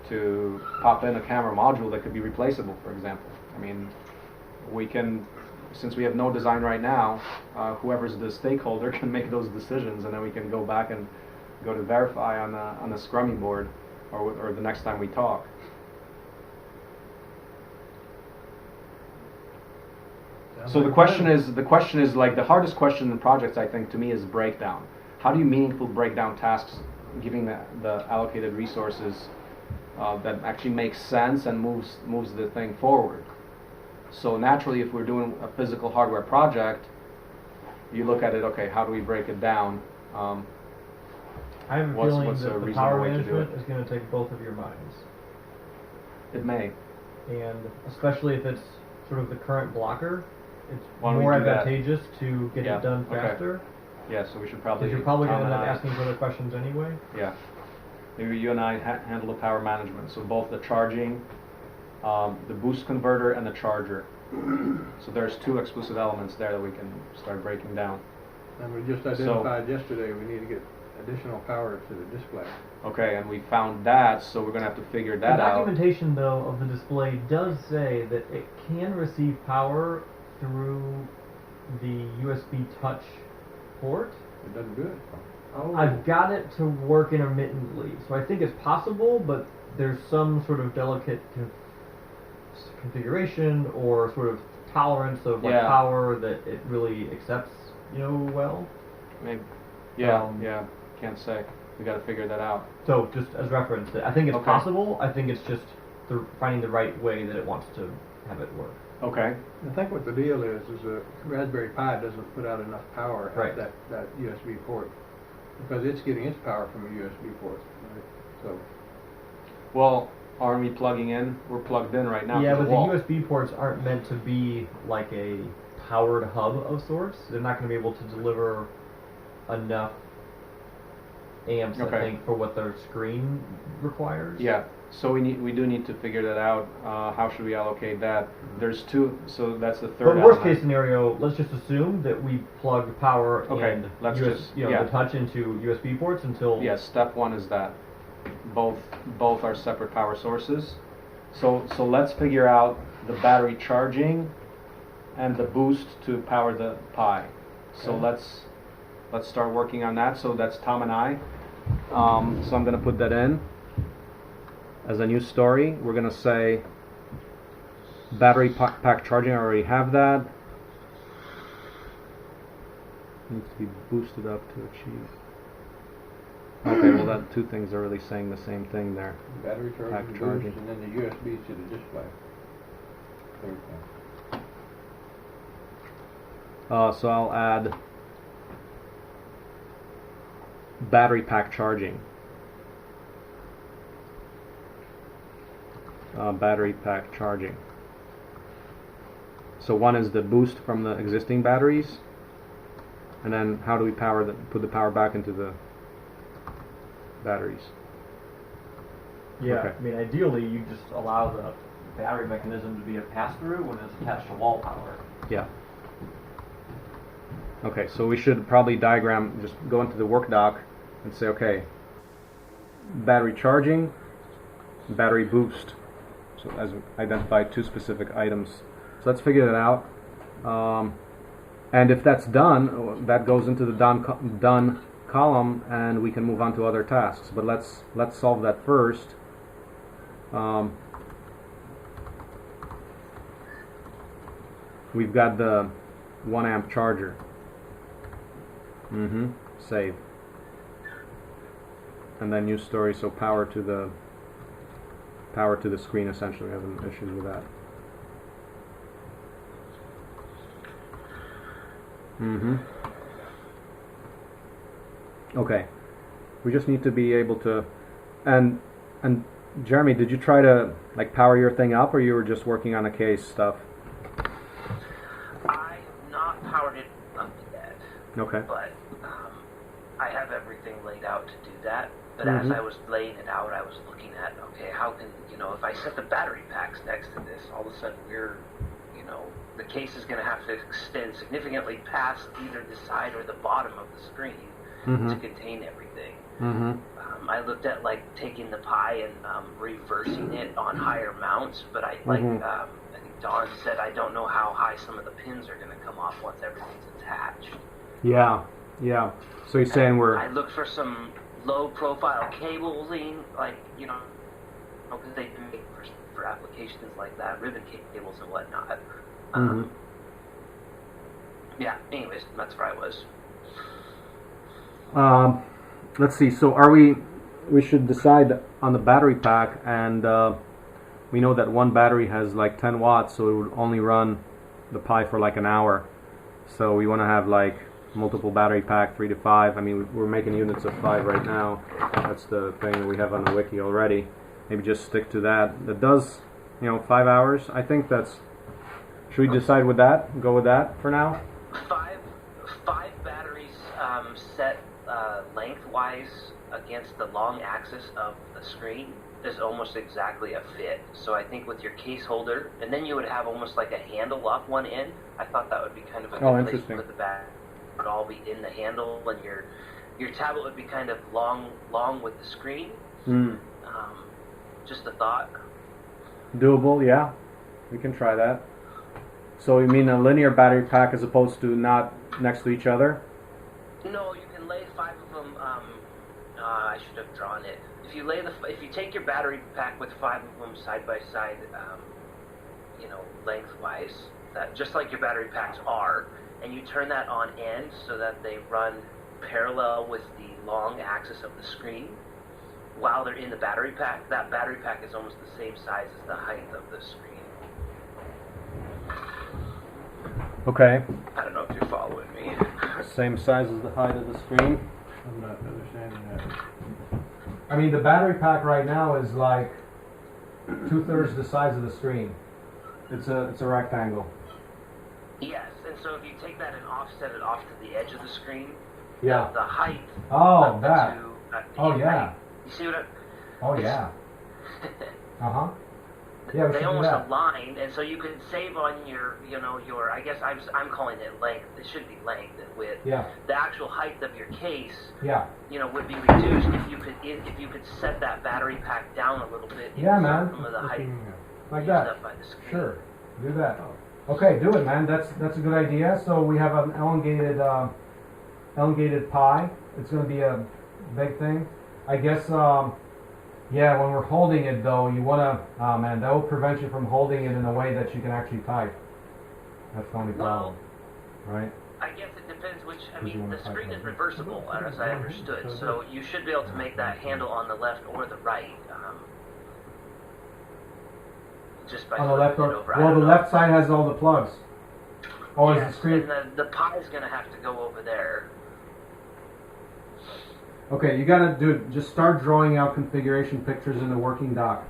to pop in a camera module that could be replaceable, for example. I mean, we can, since we have no design right now, whoever's the stakeholder can make those decisions, and then we can go back and go to verify on the Scrummy board, or the next time we talk. So the question is like the hardest question in projects, I think, to me, is breakdown. How do you meaningfully break down tasks, giving the allocated resources that actually makes sense and moves the thing forward? So naturally, if we're doing a physical hardware project, you look at it, okay, how do we break it down? I have a What's feeling a that the reasonable power way to do management it? is going to take both of your minds. It may. And especially if it's sort of the current blocker, it's Why don't we more do that? advantageous to get Yeah, it done okay. faster. Yeah, so we should probably. Because you're probably going Tom to end and up I- asking further questions anyway. Yeah. Maybe you and I handle the power management. So both the charging, the boost converter, and the charger. So there's 2 explicit elements there that we can start breaking down. And we just identified yesterday we need to get additional power to the display. Okay, and we found that, so we're going to have to figure that The out. documentation, though, of the display does say that it can receive power through the USB touch port. It doesn't do it. Oh. I've got it to work intermittently, so I think it's possible, but there's some sort of delicate configuration or sort of tolerance of like Yeah. power that it really accepts, well. Maybe. Yeah, Um, yeah. Can't say. We got to figure that out. So just as reference, I think it's Okay. possible. I think it's just finding the right way that it wants to have it work. Okay. I think what the deal is a Raspberry Pi doesn't put out enough power Right. at that USB port because it's getting its power from a USB port. Right? So Well, aren't we plugging in? We're plugged in right now. Yeah, to but the the wall. USB ports aren't meant to be like a powered hub of sorts. They're not going to be able to deliver enough amps, I Okay. think, for what their screen requires. Yeah. So we do need to figure that out. How should we allocate that? There's two. So that's the third. But worst element. case scenario, let's just assume that we plug power Okay, and let's just- yeah. the touch into USB ports until Yes, step one is that both are separate power sources. So let's figure out the battery charging and the boost to power the Pi. So Okay. let's start working on that. So that's Tom and I. So I'm gonna put that in as a new story. We're gonna say battery pack charging. I already have that. Needs to be boosted up to achieve. Okay, well that two things are really saying the same thing there. battery Pack charging, charging. boost, and then the USB to the display. Third thing. So I'll add battery pack charging. Battery pack charging. So one is the boost from the existing batteries, and then how do we put the power back into the batteries? Yeah, Okay. I mean, ideally, you just allow the battery mechanism to be a pass-through when it's attached to wall power. Yeah. Okay, so we should probably diagram, just go into the work doc and say, okay, battery charging, battery boost. So as identify two specific items. So let's figure that out. And if that's done, that goes into the done column, and we can move on to other tasks. But let's solve that first. We've got the 1 amp charger. Save. And then new story. So power to the screen. Essentially, we have some issues with that. Okay. We just need to be able to, and Jeremy, did you try to like power your thing up, or you were just working on the case stuff? I have not powered it up yet, Okay. but I have everything laid out to do that. But as I was laying it out, I was looking at, okay, how can, if I set the battery packs next to this, all of a sudden the case is going to have to extend significantly past either the side or the bottom of the screen to contain everything. I looked at like taking the Pi and reversing it on higher mounts, but I think Don said I don't know how high some of the pins are going to come off once everything's attached. Yeah. So you're saying I looked for some low-profile cabling, because they do make for applications like that, ribbon cables and whatnot. Yeah. Anyways, that's where I was. Let's see. So we should decide on the battery pack, and we know that one battery has like 10 watts, so it would only run the Pi for like an hour. So we want to have like multiple battery pack, 3 to 5. I mean, we're making units of 5 right now. That's the thing that we have on the wiki already. Maybe just stick to that. That does, 5 hours. I think that's. Should we decide with that? Go with that for now? Five batteries set lengthwise against the long axis of the screen is almost exactly a fit. So I think with your case holder, and then you would have almost like a handle off one end. I thought that would be kind of a good place to put the battery. It would all be in the handle, and your tablet would be kind of long with the screen. Just a thought. Doable, yeah. We can try that. So you mean a linear battery pack as opposed to not next to each other? No, you can lay 5 of them I should have drawn it. If you take your battery pack with 5 of them side by side, lengthwise, that just like your battery packs are, and you turn that on end so that they run parallel with the long axis of the screen while they're in the battery pack, that battery pack is almost the same size as the height of the screen. Okay. I don't know if you're following me. Same size as the height of the screen. I'm not understanding that. I mean, the battery pack right now is like 2/3 the size of the screen. It's a rectangle. Yes, and so if you take that and offset it off to the edge of the screen, Yeah. the height Oh, of the that. two. Oh, yeah. You see what I? Oh, yeah. Uh-huh. Yeah, we They should do almost that. align, and so you can save on your, I guess I'm calling it length. It should be length and width. Yeah. The actual height of your case, Yeah. would be reduced if you could set that battery pack down a little bit. Yeah, man. Some of the height Like used that. up by the screen. Sure. Do that. Okay, do it, man. That's a good idea. So we have an elongated pie. It's going to be a big thing. I guess, yeah, when we're holding it, though, you want to, oh, man, that will prevent you from holding it in a way that you can actually type. That's the only problem, right? I guess it depends which, you the wanna screen type is on it? reversible, as I understood, so you should be able to make that handle on the left or the right, just by On the left, flipping it or, over. I well, don't the know. left side has all the plugs. Oh, is the Yes, screen? and the pie is going to have to go over there. Okay, you gotta just start drawing out configuration pictures in the working dock.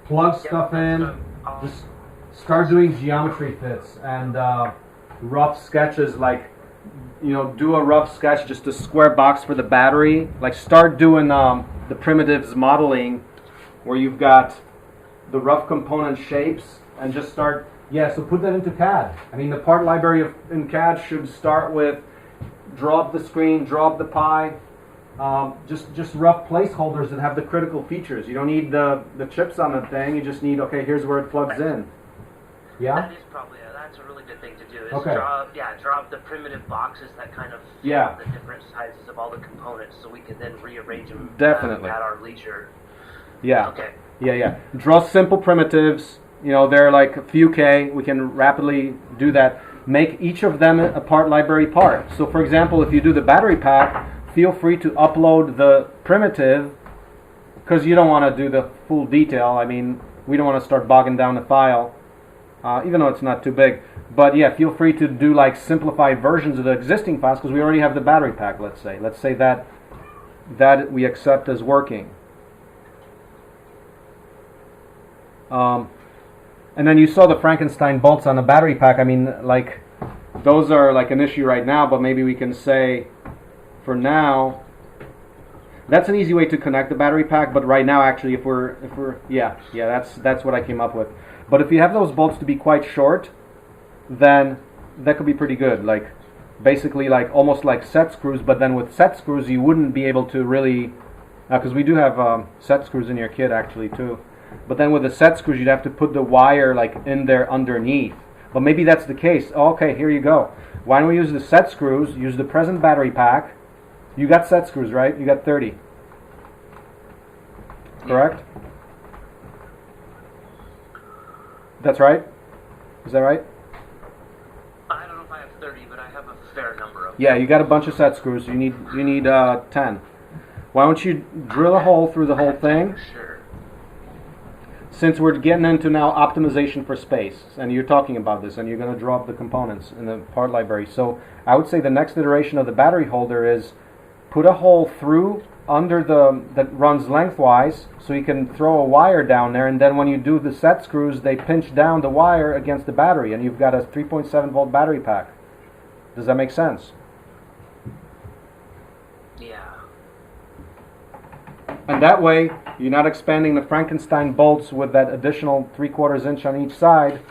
Plug stuff in. Just start doing geometry fits and rough sketches. Like, do a rough sketch, just a square box for the battery. Like, start doing the primitives modeling, where you've got the rough component shapes, and just start. Yeah, so put that into CAD. I mean, the part library in CAD should start with draw up the screen, draw up the pie. Just rough placeholders that have the critical features. You don't need the chips on the thing. You just need, okay, here's where it plugs in. Yeah? That is probably that's a really good thing to do. Is Okay. draw up the primitive boxes that kind of fit Yeah. the different sizes of all the components, so we can then rearrange them Definitely. at our leisure. Yeah. Okay. Yeah. Draw simple primitives. They're like a few K. We can rapidly do that. Make each of them a part library part. So, for example, if you do the battery pack, feel free to upload the primitive, because you don't want to do the full detail. I mean, we don't want to start bogging down the file, even though it's not too big. But yeah, feel free to do like simplified versions of the existing files, because we already have the battery pack, let's say. Let's say that we accept as working. And then you saw the Frankenstein bolts on the battery pack. I mean, like, those are like an issue right now, but maybe we can say, for now, that's an easy way to connect the battery pack. But right now, actually, if we're that's what I came up with. But if you have those bolts to be quite short, then that could be pretty good. Like, basically, like almost like set screws. But then with set screws, you wouldn't be able to really, because we do have set screws in your kit actually too. But then with the set screws, you'd have to put the wire like in there underneath. But maybe that's the case. Okay, here you go. Why don't we use the set screws? Use the present battery pack. You got set screws, right? You got 30. Correct? That's right? Is that right? I don't know if I have 30, but I have a fair number of them. Yeah, you got a bunch of set screws. You need 10. Why don't you drill a hole through the whole thing? Sure. Since we're getting into now optimization for space, and you're talking about this, and you're going to draw up the components in the part library. So I would say the next iteration of the battery holder is put a hole through under that runs lengthwise, so you can throw a wire down there, and then when you do the set screws, they pinch down the wire against the battery, and you've got a 3.7 volt battery pack. Does that make sense? Yeah. And that way, you're not expanding the Frankenstein bolts with that additional 3/4 inch on each side.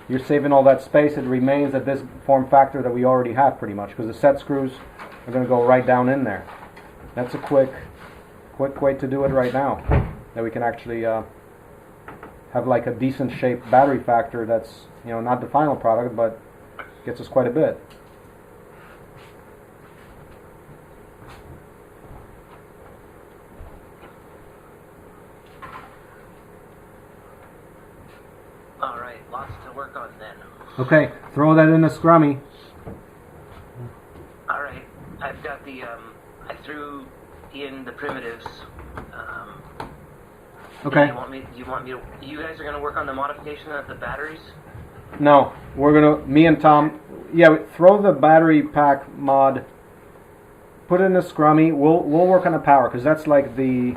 You're saving all that space. It remains at this form factor that we already have pretty much, because the set screws are going to go right down in there. That's a quick way to do it right now. That we can actually have like a decent shaped battery factor that's, not the final product, but gets us quite a bit. lots to work on then. Okay, throw that in the scrummy. All right, I've got the I threw in the primitives. Okay. You guys are gonna work on the modification of the batteries? No, we're gonna, me and Tom, yeah, throw the battery pack mod, put it in the scrummy. We'll work on the power, because that's like the,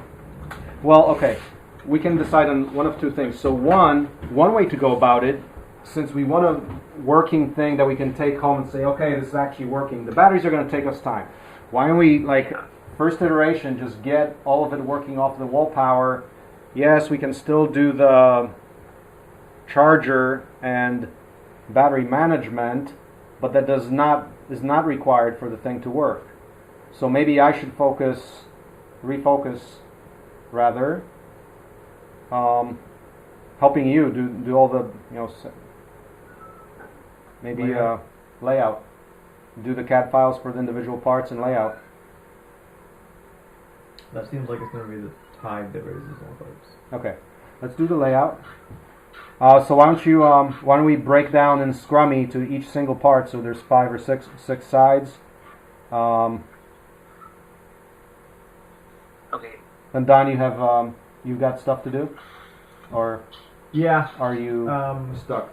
well, okay, we can decide on one of two things. So one way to go about it, since we want a working thing that we can take home and say, okay, this is actually working, the batteries are going to take us time. Why don't we, like, first iteration, just get all of it working off the wall power. Yes, we can still do the charger and battery management, but that is not required for the thing to work. So maybe I should refocus rather, helping you do all the, you know, maybe layout, do the CAD files for the individual parts and layout. That seems like it's going to be the tide that raises all boats. Okay, let's do the layout. So why don't we break down in scrummy to each single part, so there's 5 or 6 sides. Okay. Then Don, you've got stuff to do, or Yeah. are you Stuck.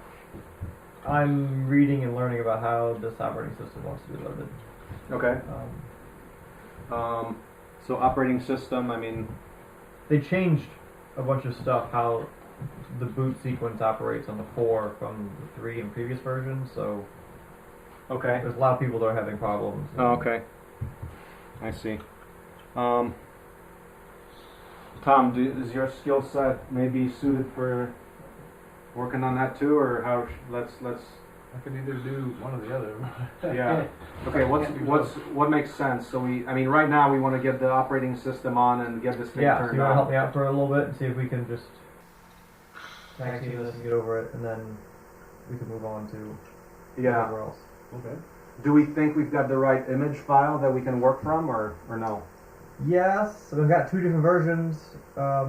I'm reading and learning about how this operating system wants to be loaded. okay? So operating system, I mean, They changed a bunch of stuff, how the boot sequence operates on the 4 from the 3 in previous versions, so okay. there's a lot of people that are having problems. Oh, okay. I see. Tom, is your skill set maybe suited for working on that too, or how? Let's. I could either do one or the other. Yeah. Okay. What makes sense? So right now we want to get the operating system on and get this thing Yeah, so turned you want to on. help me out for a little bit and see if we can just tag team this and get over it, and then we can move on to Yeah. whatever else. Okay. Do we think we've got the right image file that we can work from, or no? Yes, so we've got 2 different versions. I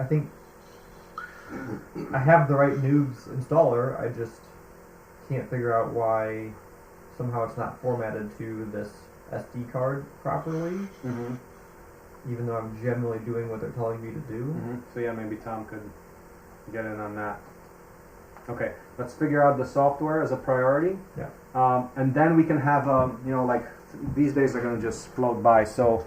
think I have the right noobs installer. I just can't figure out why somehow it's not formatted to this SD card properly, Mm-hmm. even though I'm generally doing what they're telling me to do. Mm-hmm. So yeah, maybe Tom could get in on that. Okay, let's figure out the software as a priority. Yeah. And then we can have like these days are going to just float by. So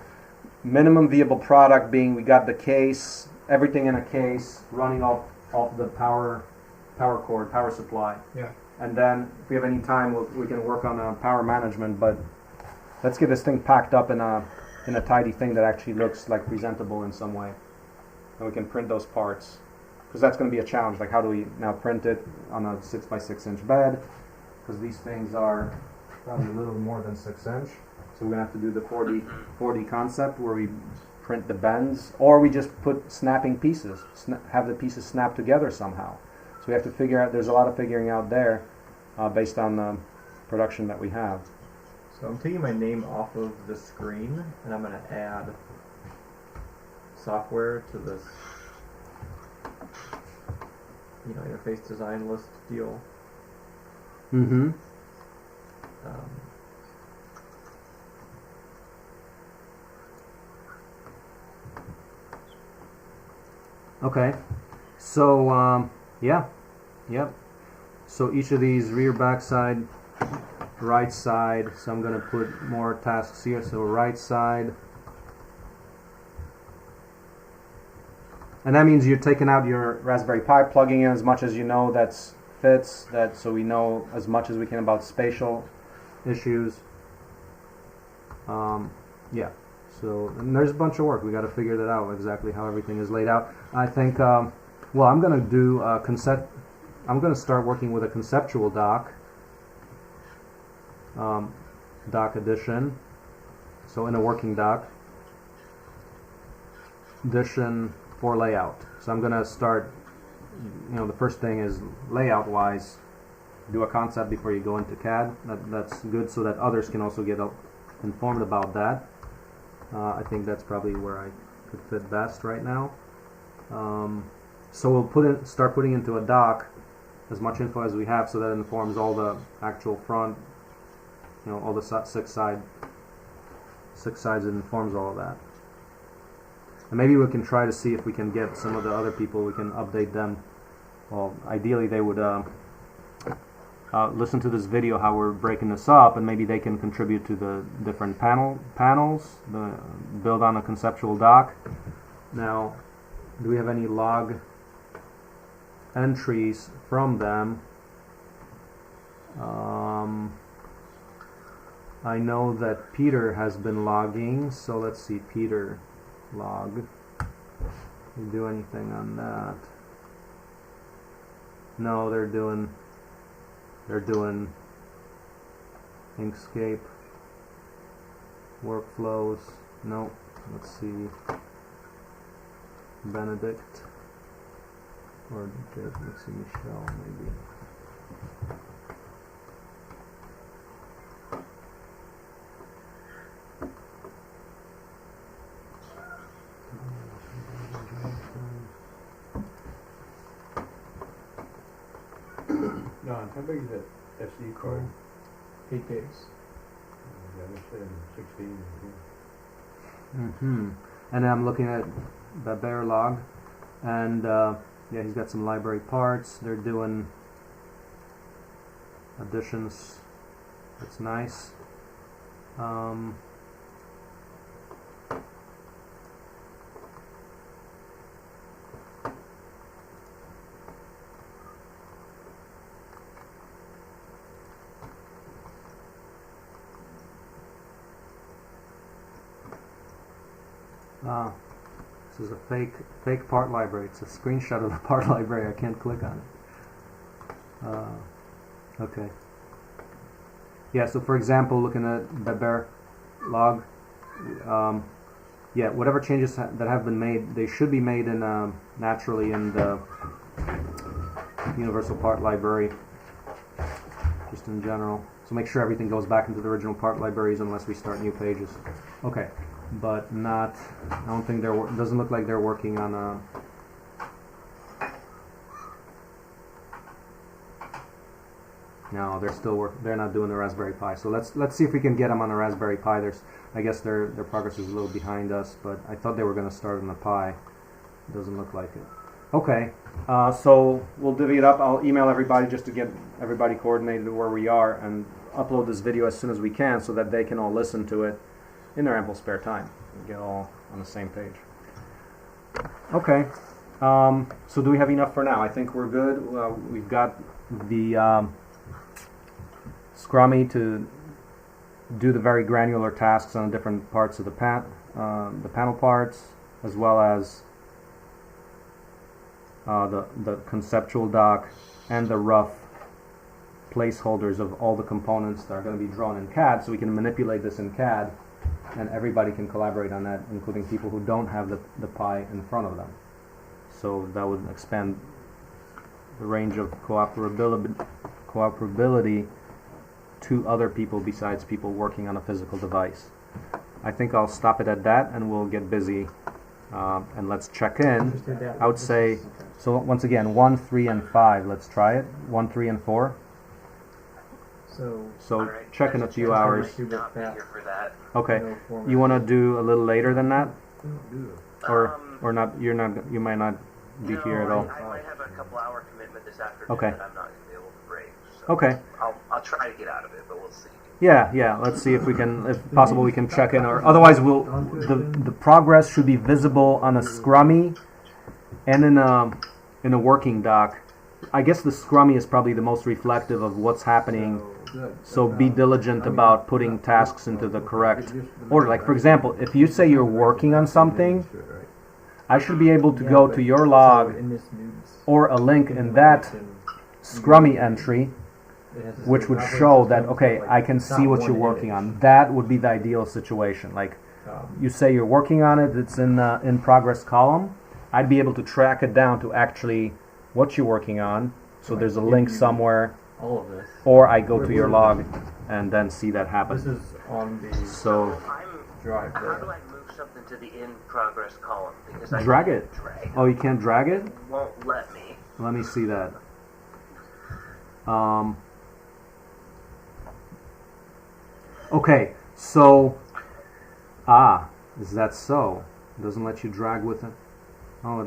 minimum viable product being we got the case, everything in a case running off the power cord, power supply. Yeah. And then if we have any time, we can work on power management. But let's get this thing packed up in a tidy thing that actually looks like presentable in some way, and we can print those parts. Because that's going to be a challenge. Like, how do we now print it on a 6x6 inch bed? Because these things are probably a little more than 6 inch. So we're going to have to do the 4D concept where we print the bends, or we just put snapping pieces, have the pieces snap together somehow. So we have to figure out. There's a lot of figuring out there based on the production that we have. So I'm taking my name off of the screen, and I'm going to add software to this interface design list deal. Mm-hmm. Okay. So yeah. Yep. So each of these rear, back side, right side. So I'm going to put more tasks here. So right side. And that means you're taking out your Raspberry Pi, plugging in as much as you know that fits, so we know as much as we can about spatial issues. Yeah. So and there's a bunch of work. We got to figure that out exactly how everything is laid out. I think. Well, I'm going to do a concept. I'm going to start working with a conceptual doc. Doc edition. So in a working doc. Edition for layout. So I'm going to start, the first thing is layout wise, do a concept before you go into CAD. That's good so that others can also get informed about that. I think that's probably where I could fit best right now. So we'll start putting into a doc as much info as we have, so that informs all the actual front, all the six sides. It informs all of that. And maybe we can try to see if we can get some of the other people. We can update them. Well, ideally they would listen to this video how we're breaking this up, and maybe they can contribute to the different panels, build on a conceptual doc. Now, do we have any log entries from them? I know that Peter has been logging, so let's see, Peter log. Did we do anything on that? No, they're doing Inkscape workflows. No, let's see, Benedict, or let's see, Michelle maybe. Don, how big is that SD card? 8 gigs. I understand 16. And I'm looking at the bear log, and yeah, he's got some library parts. They're doing additions. That's nice. This is a fake part library. It's a screenshot of the part library. I can't click on it. Okay. Yeah, so for example, looking at the bear log, yeah, whatever changes that have been made, they should be made in naturally in the universal part library, just in general. So make sure everything goes back into the original part libraries unless we start new pages. Okay. But not, I don't think doesn't look like they're working on a, no, they're not doing the Raspberry Pi. So let's see if we can get them on a Raspberry Pi. I guess their progress is a little behind us, but I thought they were going to start on the Pi. It doesn't look like it. Okay, so we'll divvy it up. I'll email everybody just to get everybody coordinated where we are, and upload this video as soon as we can so that they can all listen to it in their ample spare time. Get all on the same page. Okay, so do we have enough for now? I think we're good. We've got the Scrummy to do the very granular tasks on different parts of the panel parts, as well as the conceptual doc and the rough placeholders of all the components that are going to be drawn in CAD, so we can manipulate this in CAD. And everybody can collaborate on that, including people who don't have the Pi in front of them. So that would expand the range of cooperability to other people besides people working on a physical device. I think I'll stop it at that, and we'll get busy. And let's check in. I would say, so once again, 1, 3, and 5. Let's try it. 1, 3, and 4. So right, check in a few hours. Not be here for that. Okay. You want to do a little later than that, or not? You might not be here at all. I might have a couple-hour commitment this afternoon okay. that I'm not going to be able to break. So okay. I'll try to get out of it, but we'll see. Yeah. Let's see if we can, if possible, we can check in, or otherwise, the progress should be visible on a Scrummy and in a working doc. I guess the Scrummy is probably the most reflective of what's happening. So be diligent about putting tasks into the correct order. Like, for example, if you say you're working on something, I should be able to go to your log or a link in that Scrummy entry, which would show that, okay, I can see what you're working on. That would be the ideal situation. Like, you say you're working on it, it's in progress column. I'd be able to track it down to actually what you're working on. So there's a link somewhere. All of this. Or I go to your log and then see that happen. This is on the so drive. How do I move something into the in progress column because I Drag can't it. drag Oh, you can't drag it? it. Won't let me. Let me see that. Okay, so, is that so? It doesn't let you drag with it? Oh,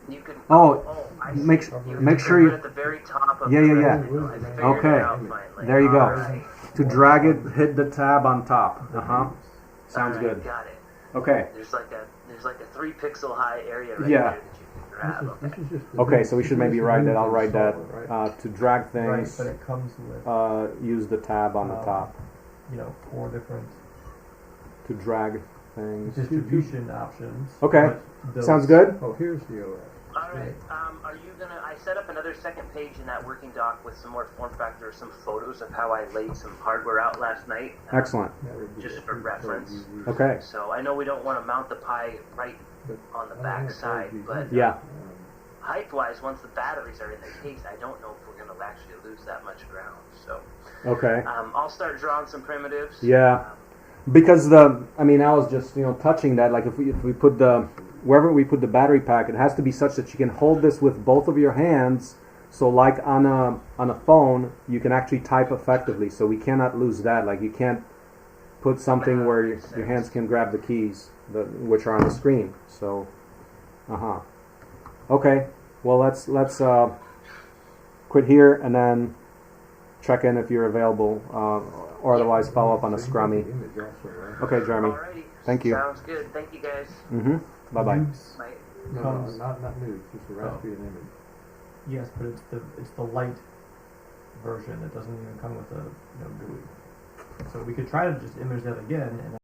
You can. I make see. make can sure put you. it at the very top of Yeah, the yeah, yeah. rectangle. I figured Okay. it out finally. There you go. Alright. To drag it, hit the tab on top. Sounds Alright, good. Got it. Okay. There's like a 3 pixel high area right Yeah. there that you can grab. This is just the Okay, new- so we should this maybe is the write new that. I'll write that. solid, right? To drag Right, things, but it comes with use the tab on the top. 4 different To drag things. distribution options. Okay. but those- Sounds good? Oh, here's the OS. Alright, are you gonna, I set up another second page in that working doc with some more form factor, some photos of how I laid some hardware out last night. Excellent. That would be Just a for pretty reference. easy- Okay. So I know we don't want to mount the Pi right but on the I don't back know if side, that would be but easy. Yeah. height-wise, once the batteries are in the case, I don't know if we're going to actually lose that much ground. So Okay. I'll start drawing some primitives. Yeah. Because I was just touching that. Like if we put wherever we put the battery pack, it has to be such that you can hold this with both of your hands. So like on a phone, you can actually type effectively. So we cannot lose that. Like you can't put something where your hands can grab the keys, which are on the screen. So, Okay. Well, let's quit here and then check in if you're available, or otherwise follow up on a scrummy. Image also, right? Okay, Jeremy. Alrighty. Thank you. Sounds good. Thank you, guys. Bye bye. Use- Bye. No, comes- not nude, just a Raspbian image. Yes, but it's the light version. It doesn't even come with a GUI. So we could try to just image that again and